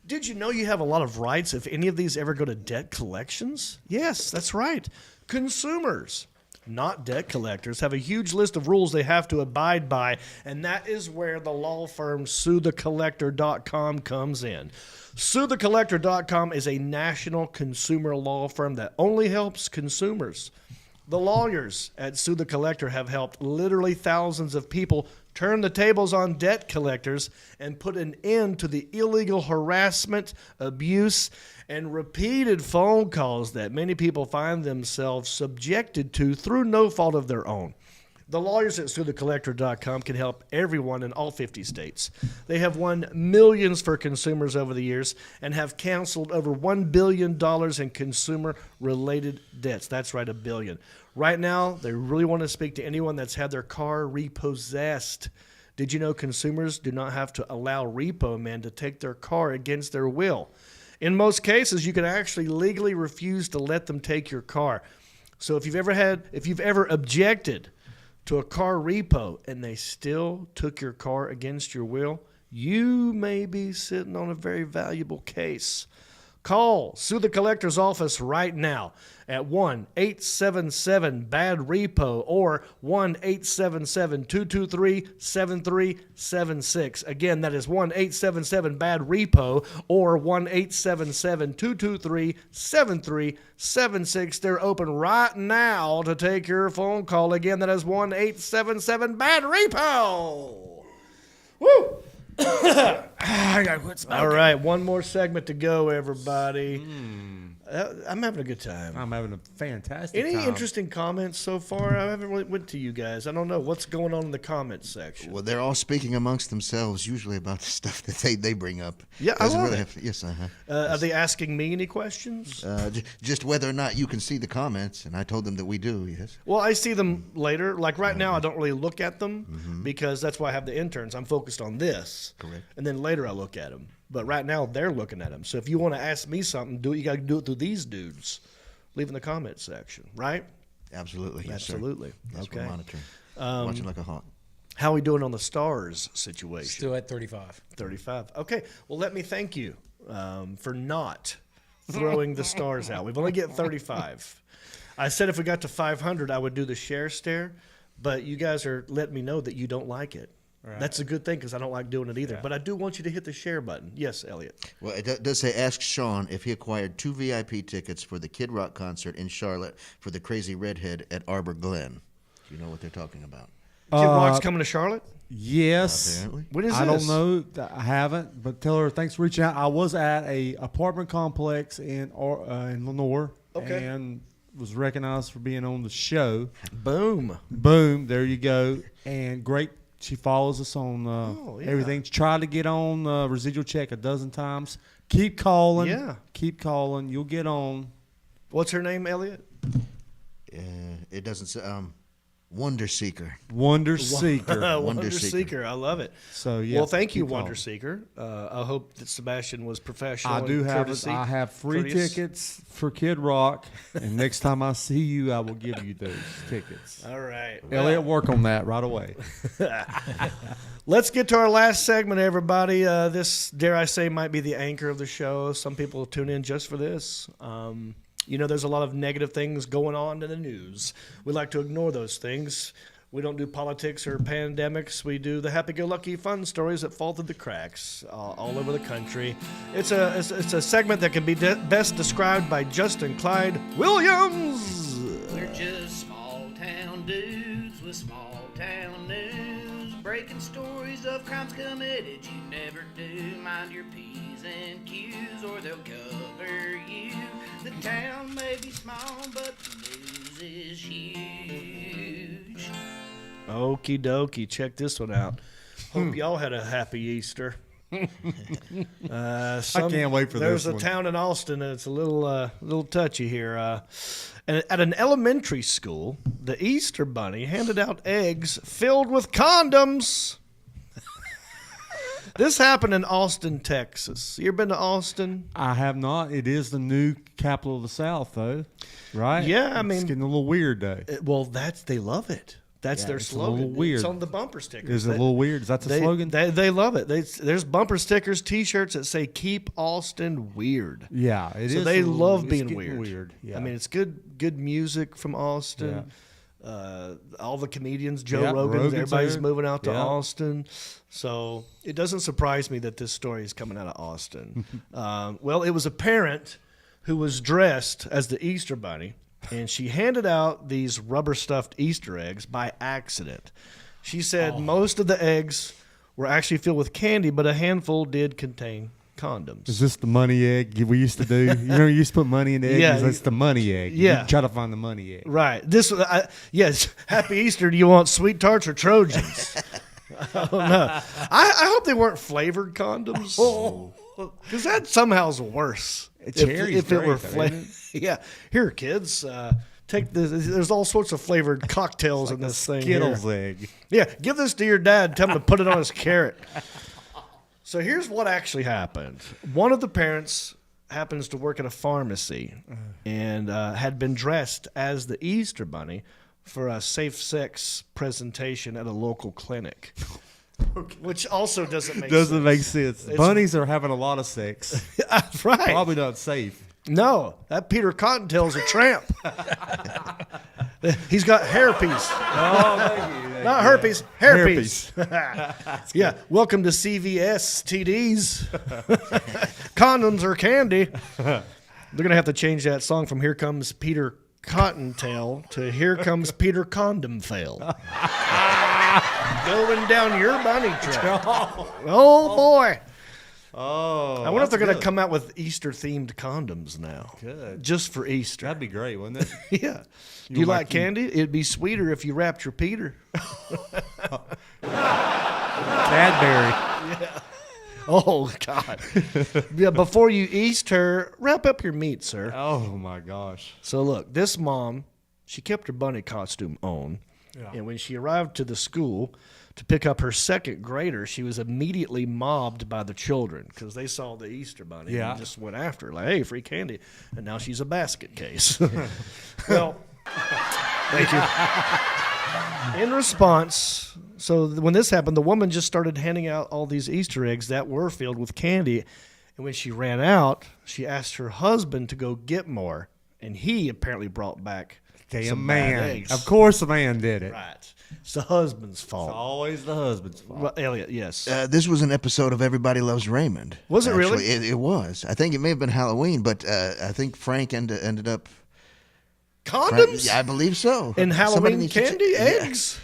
A: Did you know you have a lot of rights if any of these ever go to debt collections? Yes, that's right. Consumers, not debt collectors, have a huge list of rules they have to abide by, and that is where the law firm SueTheCollector.com comes in. SueTheCollector.com is a national consumer law firm that only helps consumers. The lawyers at Sue the Collector have helped literally thousands of people turn the tables on debt collectors and put an end to the illegal harassment, abuse, and repeated phone calls that many people find themselves subjected to through no fault of their own. The lawyers at SueTheCollector.com can help everyone in all 50 states. They have won millions for consumers over the years and have canceled over $1 billion in consumer-related debts. That's right, $1 billion. Right now, they really want to speak to anyone that's had their car repossessed. Did you know consumers do not have to allow repo men to take their car against their will? In most cases, you can actually legally refuse to let them take your car. So if you've ever objected to a car repo and they still took your car against your will, you may be sitting on a very valuable case. Call Sue the Collector's office right now at 1-877-BAD-REPO or 1-877-223-7376. Again, that is 1-877-BAD-REPO or 1-877-223-7376. They're open right now to take your phone call. Again, that is 1-877-BAD-REPO. Woo!
F: I gotta quit smoking.
A: All right, one more segment to go, everybody. I'm having a good time.
F: I'm having a fantastic
A: Any
F: time.
A: interesting comments so far? I haven't really went to you guys. I don't know what's going on in the comments section.
E: Well, they're all speaking amongst themselves, usually about the stuff that they bring up.
A: Yeah, I love it.
E: Yes,
A: Are they asking me any questions?
E: Just whether or not you can see the comments, and I told them that we do. Yes.
A: Well, I see them later. Like right now, I don't really look at them because that's why I have the interns. I'm focused on this.
E: Correct.
A: And then later I look at them. But right now, they're looking at them. So if you want to ask me something, you got to do it through these dudes. Leave in the comments section, right?
E: Absolutely. Yes,
A: Absolutely.
E: Sir. Yes,
A: Okay.
E: we're monitoring. Watching like a hawk.
A: How are we doing on the stars situation?
D: Still at 35.
A: 35. Okay. Well, let me thank you for not throwing the stars out. We've only get 35. I said if we got to 500, I would do the share stare, but you guys are letting me know that you don't like it. Right. That's a good thing because I don't like doing it either. Yeah. But I do want you to hit the share button. Yes, Elliot.
E: Well, it does say ask Sean if he acquired 2 VIP tickets for the Kid Rock concert in Charlotte for the Crazy Redhead at Arbor Glen. Do you know what they're talking about?
A: Kid Rock's coming to Charlotte?
F: Yes.
E: Apparently.
A: What is
F: I
A: this?
F: don't know. I haven't. But tell her thanks for reaching out. I was at a apartment complex in Lenore.
A: Okay.
F: And was recognized for being on the show.
A: Boom.
F: Boom. There you go. And great. She follows us on everything. Tried to get on residual check a dozen times. Keep calling.
A: Yeah.
F: Keep calling. You'll get on.
A: What's her name, Elliot?
E: It doesn't say. Wonder Seeker.
F: Wonder Seeker.
A: Wonder Seeker. I love it.
F: So yeah.
A: Well, thank you, Wonder Seeker. I hope that Sebastian was professional.
F: I do have. I have free tickets for Kid Rock, and next time I see you, I will give you those tickets.
A: All right,
F: Elliot, work on that right away.
A: Let's get to our last segment, everybody. This, dare I say, might be the anchor of the show. Some people will tune in just for this. You know, there's a lot of negative things going on in the news. We like to ignore those things. We don't do politics or pandemics. We do the happy-go-lucky fun stories that fall through the cracks all over the country. It's a segment that can be best described by Justin Clyde Williams.
P: We're just small-town dudes with small-town news, breaking stories of crimes committed you never do. Mind your P's and Q's or they'll cover you. The town may be small, but the news is huge.
A: Okie dokie, check this one out. Hope y'all had a happy Easter.
F: I can't wait for
A: there's
F: this
A: a
F: one.
A: town in Austin, and it's a little touchy here. And at an elementary school, the Easter Bunny handed out eggs filled with condoms. This happened in Austin, Texas. You ever been to Austin?
F: I have not. It is the new capital of the South, though, right?
A: Yeah, I mean,
F: it's getting a little weird, though.
A: Well, they love it. That's their
F: it's
A: slogan.
F: a little weird.
A: It's on the bumper stickers.
F: Is it a little weird? Is that the slogan?
A: They love it. There's bumper stickers, T-shirts that say "Keep Austin Weird."
F: Yeah, it
A: so
F: is.
A: they love
F: it's
A: being
F: getting
A: weird.
F: Yeah.
A: I mean, it's good music from Austin. All the comedians, Joe Rogan's everybody's
F: there.
A: moving out to Austin. So it doesn't surprise me that this story is coming out of Austin. Well, it was a parent who was dressed as the Easter Bunny, and she handed out these rubber stuffed Easter eggs by accident. She said most of the eggs were actually filled with candy, but a handful did contain condoms.
F: Is this the money egg we used to do? You know, you used to put money in the egg.
A: Yeah.
F: That's the money egg.
A: Yeah.
F: You try to find the money egg.
A: Right. Yes. Happy Easter. Do you want sweet tarts or Trojans? I don't know. I hope they weren't flavored condoms. Because that somehow is worse.
F: Cherry's
A: if it were
F: great, though,
A: flavored.
F: isn't
A: Yeah. Here, kids. Take this. There's all sorts of flavored cocktails in this thing.
F: Skittles
A: here.
F: egg.
A: Yeah. Give this to your dad. Tell him to put it on his carrot. So here's what actually happened. One of the parents happens to work at a pharmacy and had been dressed as the Easter Bunny for a safe sex presentation at a local clinic. Which also doesn't make
F: Doesn't
A: sense.
F: make sense.
A: It's-
F: Bunnies are having a lot of sex.
A: That's right.
F: Probably not safe.
A: No, that Peter Cottontail's a tramp. He's got hairpiece. Not herpes, hairpiece. Yeah, welcome to CVS TDs. Condoms are candy. They're going to have to change that song from Here Comes Peter Cottontail to Here Comes Peter Condom Fail. Going down your bunny track. Oh, boy.
F: Oh,
A: I wonder if they're going to
F: good.
A: come out with Easter-themed condoms now.
F: Good.
A: Just for Easter.
F: That'd be great, wouldn't it?
A: Yeah. Do you like candy? It'd be sweeter if you wrapped your Peter.
F: Cadbury.
A: Yeah. Oh, God. Yeah, before you Easter, wrap up your meat, sir.
F: Oh, my gosh.
A: So, look, this mom, she kept her bunny costume on.
F: Yeah.
A: And when she arrived to the school to pick up her second grader, she was immediately mobbed by the children because they saw the Easter bunny
F: Yeah.
A: and just went after her, like, hey, free candy. And now she's a basket case. Well, thank you. In response, so when this happened, the woman just started handing out all these Easter eggs that were filled with candy. And when she ran out, she asked her husband to go get more. And he apparently brought back
F: Damn
A: some bad
F: man.
A: eggs.
F: Of course the man did it.
A: Right. It's the husband's fault.
F: It's always the husband's fault.
A: Well, Elliot, yes.
E: This was an episode of Everybody Loves Raymond.
A: Was it really?
E: It was. I think it may have been Halloween, but I think Frank ended up.
A: Condoms?
E: Yeah, I believe so.
A: And
E: Somebody
A: Halloween
E: needs to
A: candy?
E: yeah.
A: Eggs?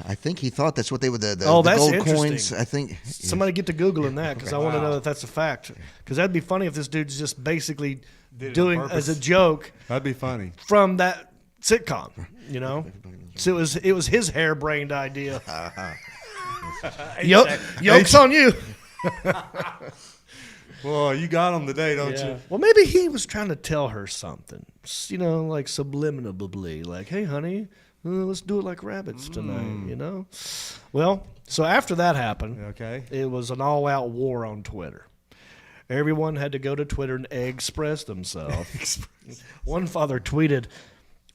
E: I think he thought that's what they were. The
A: Oh, that's
E: gold
A: interesting.
E: coins. I think.
A: Somebody get to Googling that because I want to know that that's a fact. Because that'd be funny if this dude's just basically doing as a joke.
F: That'd be funny.
A: From that sitcom, you know? So it was his harebrained idea. Yoke's on you.
F: Well, you got him today, don't you?
A: Well, maybe he was trying to tell her something, you know, like subliminally, like, hey, honey, let's do it like rabbits tonight, you know? Well, so after that happened,
F: okay,
A: it was an all-out war on Twitter. Everyone had to go to Twitter and express themselves. One father tweeted,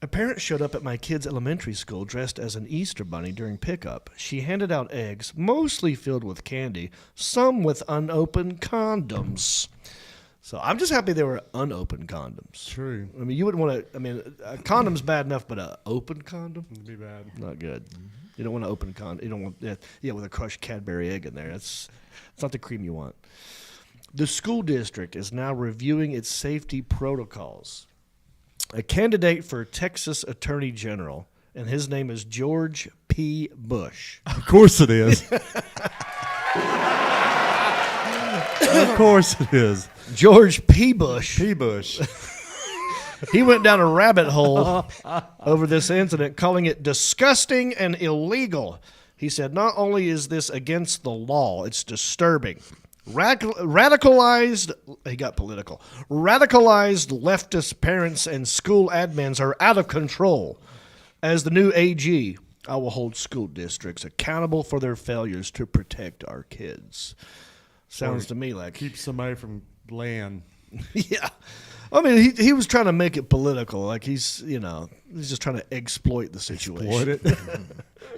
A: a parent showed up at my kid's elementary school dressed as an Easter bunny during pickup. She handed out eggs, mostly filled with candy, some with unopened condoms. So I'm just happy they were unopened condoms.
F: True.
A: I mean, you wouldn't want to, I mean, a condom's bad enough, but an open condom?
F: It'd be bad.
A: Not good. You don't want to open a condom. You don't want, yeah, with a crushed Cadbury egg in there. It's not the cream you want. The school district is now reviewing its safety protocols. A candidate for Texas Attorney General, and his name is George P. Bush.
F: Of course it is. Of course it is.
A: George P. Bush.
F: P. Bush.
A: He went down a rabbit hole over this incident, calling it disgusting and illegal. He said, not only is this against the law, it's disturbing. Radicalized, he got political. Radicalized leftist parents and school admins are out of control. As the new AG, I will hold school districts accountable for their failures to protect our kids. Sounds to me like
F: keep somebody from land.
A: Yeah, I mean he was trying to make it political, like he's just trying to exploit the situation.
F: Exploit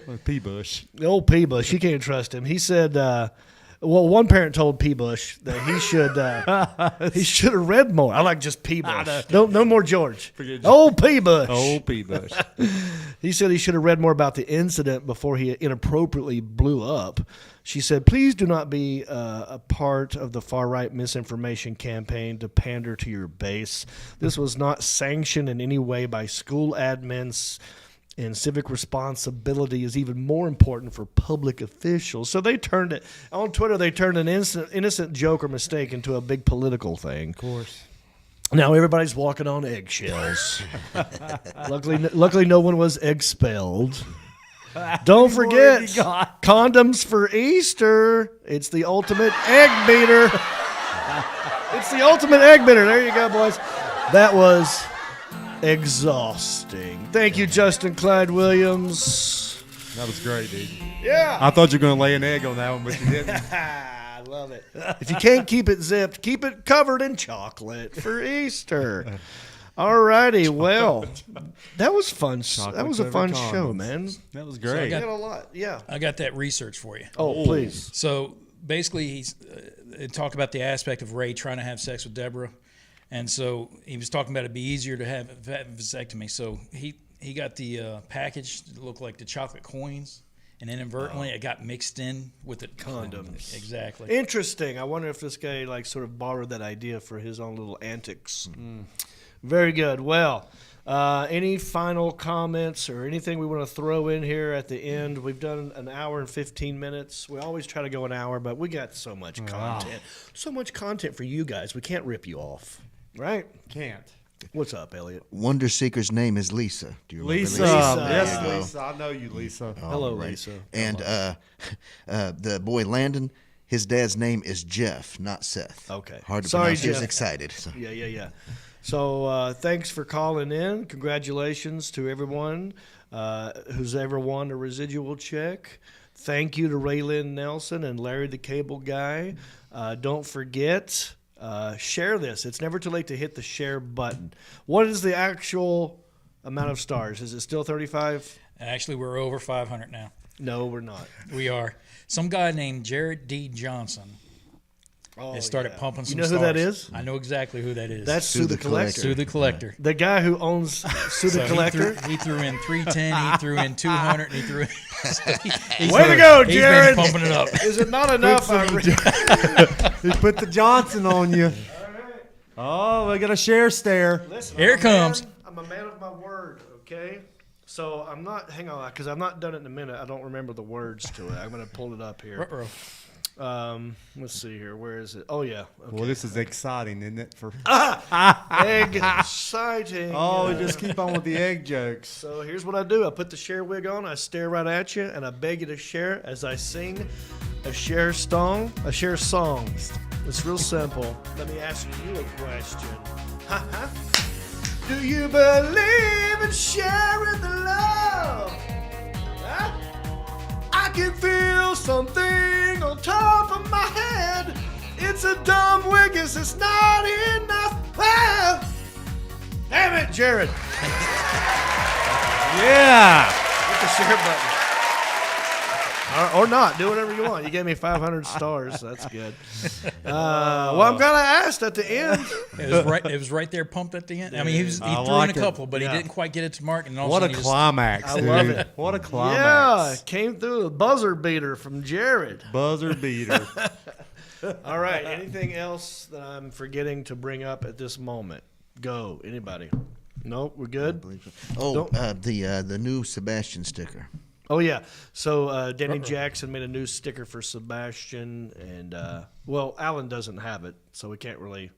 F: it. P. Bush.
A: The old P. Bush, you can't trust him. He said, well, one parent told P. Bush that he should have read more. I like just P. Bush. No more George. Old P. Bush.
F: Old P. Bush.
A: He said he should have read more about the incident before he inappropriately blew up. She said, please do not be a part of the far-right misinformation campaign to pander to your base. This was not sanctioned in any way by school admins, and civic responsibility is even more important for public officials. So they turned it, on Twitter, they turned an innocent joke or mistake into a big political thing.
F: Of course.
A: Now everybody's walking on eggshells. Luckily, no one was expelled. Don't forget, condoms for Easter. It's the ultimate egg beater. It's the ultimate egg beater. There you go, boys. That was exhausting. Thank you, Justin Clyde Williams.
F: That was great, dude.
A: Yeah.
F: I thought you were going to lay an egg on that one, but you didn't.
A: I love it. If you can't keep it zipped, keep it covered in chocolate for Easter. All righty. Well, that was fun. That was a
F: Chocolate-covered
A: fun show,
F: condoms.
A: man.
F: That was
D: So
F: great.
D: I
A: I
D: got,
A: got a lot. Yeah.
D: I got that research for you.
A: Oh, please.
D: So basically, he's talk about the aspect of Ray trying to have sex with Deborah, and so he was talking about it'd be easier to have a vasectomy. So he got the package that looked like the chocolate coins, and inadvertently it got mixed in with the
A: Condoms.
D: Exactly.
A: Interesting. I wonder if this guy like sort of borrowed that idea for his own little antics. Very good. Well, any final comments or anything we want to throw in here at the end? We've done an hour and 15 minutes. We always try to go an hour, but we got so much content. So much content for you guys. We can't rip you off, right?
F: Can't.
A: What's up, Elliot?
E: Wonder Seeker's name is Lisa. Do you remember
F: Lisa.
E: Lisa?
F: Yes,
E: There you go.
F: Lisa. I know you, Lisa.
A: Hello,
E: right.
A: Lisa.
E: And the boy Landon, his dad's name is Jeff, not Seth.
A: Okay.
E: Hard to
A: Sorry,
E: pronounce. He was
A: Jeff.
E: excited. So.
A: Yeah. So thanks for calling in. Congratulations to everyone who's ever won a residual check. Thank you to Raylyn Nelson and Larry the Cable Guy. Don't forget, share this. It's never too late to hit the share button. What is the actual amount of stars? Is it still 35?
D: Actually, we're over 500 now.
A: No, we're not.
D: We are. Some guy named Jared D. Johnson has started pumping some
A: You know who
D: stars.
A: that is?
D: I know exactly who that is.
A: That's Sue the Collector.
D: Sue the Collector.
A: The guy who owns Sue the Collector.
D: He threw in 310, he threw in 200, and he threw in...
A: Way to go,
D: He's
A: Jared.
D: been pumping it up.
A: Is it not enough?
F: He put the Johnson on you. Oh, we got a share stare.
A: Listen,
D: Here it comes.
A: I'm a man of my word, okay? So I'm not, hang on, because I've not done it in a minute. I don't remember the words to it. I'm going to pull it up here. Let's see here. Where is it? Oh, yeah. Okay.
F: Well, this is exciting, isn't it? For
A: Exciting.
F: Oh, we just keep on with the egg jokes.
A: So here's what I do. I put the share wig on. I stare right at you, and I beg you to share as I sing a share song. It's real simple. Let me ask you a question. Do you believe in sharing the love? Huh? I can feel something on top of my head. It's a dumb wig, it's not enough. Ah! Damn it, Jared.
F: Yeah.
A: Hit the share button. Or not. Do whatever you want. You gave me 500 stars. So that's good. Well, I'm glad I asked at the end.
D: It was right there, pumped at the end. I mean, he threw
F: like
D: in a couple, but
F: yeah.
D: he didn't quite get it to mark. And all
F: What
D: of
F: a
D: sudden
F: climax,
A: I
F: dude.
A: love it.
F: What a
A: Yeah,
F: climax.
A: came through a buzzer beater from Jared.
F: Buzzer beater.
A: All right. Anything else that I'm forgetting to bring up at this moment? Go. Anybody? Nope. We're good.
E: Oh, the new Sebastian sticker.
A: Oh yeah. So Danny Jackson made a new sticker for Sebastian, and well, Alan doesn't have it, so we can't really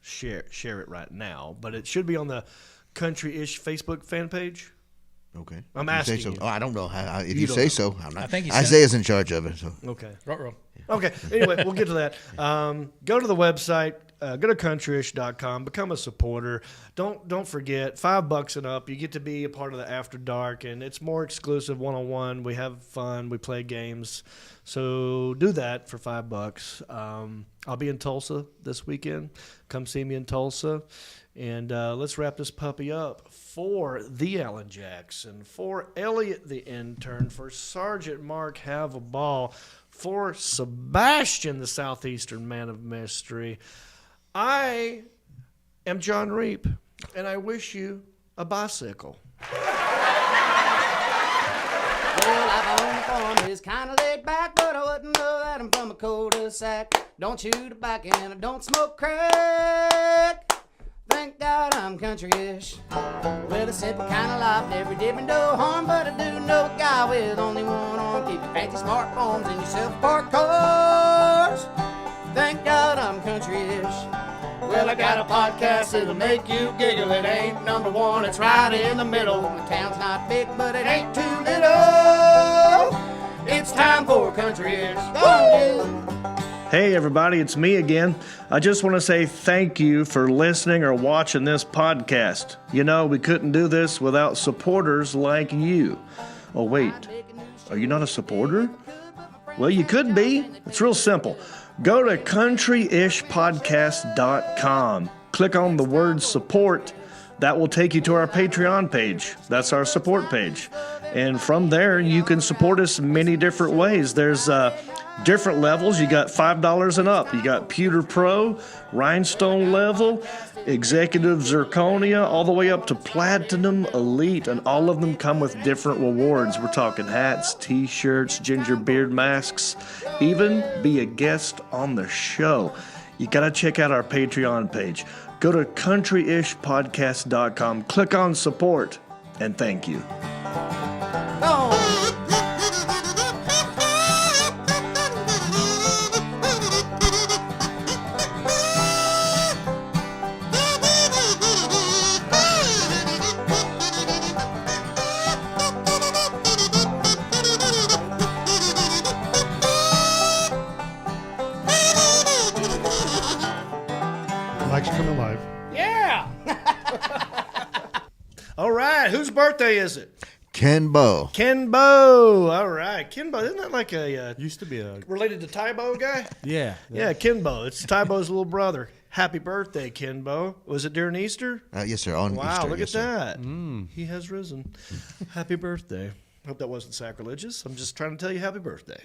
A: share it right now. But it should be on the Country-ish Facebook fan page.
E: Okay.
A: I'm
E: If you say
A: asking
E: so.
A: you.
E: Oh, I don't know how. If
A: You
E: you
A: don't
E: say
A: know.
E: so, I'm not.
D: I think he's
E: Isaiah's in charge of it. So.
A: Okay.
D: Ruh-roh.
A: Okay. Anyway, we'll get to that. Go to the website. Go to countryish.com. Become a supporter. Don't forget, $5 and up, you get to be a part of the After Dark, and it's more exclusive one-on-one. We have fun. We play games. So do that for $5. I'll be in Tulsa this weekend. Come see me in Tulsa. And let's wrap this puppy up. For the Alan Jackson, for Elliot the intern, for Sergeant Mark Have a Ball, for Sebastian the Southeastern Man of Mystery, I am Jon Reep, and I wish you a bicycle.
P: Well, life on the farm is kind of laid back, but I wouldn't know that I'm from a cul-de-sac. Don't shoot tobacco and I don't smoke crack. Thank God I'm country-ish. Well, a simple kind of life, never did me no harm, but I do know a guy with only one arm. Keep your fancy smartphones and your self-parked cars. Thank God I'm country-ish. Well, I got a podcast that'll make you giggle. It ain't number one, it's right in the middle. The town's not big, but it ain't too little. It's time for country-ish. Go on, you.
A: Hey everybody, it's me again. I just want to say thank you for listening or watching this podcast. You know, we couldn't do this without supporters like you. Oh wait, are you not a supporter? Well, you could be. It's real simple. Go to countryishpodcast.com. Click on the word support. That will take you to our Patreon page. That's our support page. And from there, you can support us many different ways. There's different levels. You got $5 and up. You got Pewter Pro, Rhinestone level, Executive Zirconia, all the way up to Platinum Elite, and all of them come with different rewards. We're talking hats, t-shirts, ginger beard masks, even be a guest on the show. You got to check out our Patreon page. Go to countryishpodcast.com, click on support, and thank you.
C: Mike's coming live.
A: Yeah! All right, whose birthday is it?
E: Ken Bo.
A: Ken Bo. All right, Ken Bo. Isn't that like a
F: used to be a
A: related to Tybo guy?
F: Yeah.
A: Yeah, Ken Bo. It's Tybo's little brother. Happy birthday, Ken Bo. Was it during Easter?
E: Yes, sir. On
A: wow,
E: Easter.
A: look
E: yes,
A: at
E: sir.
A: that. He has risen. Happy birthday. Hope that wasn't sacrilegious. I'm just trying to tell you happy birthday.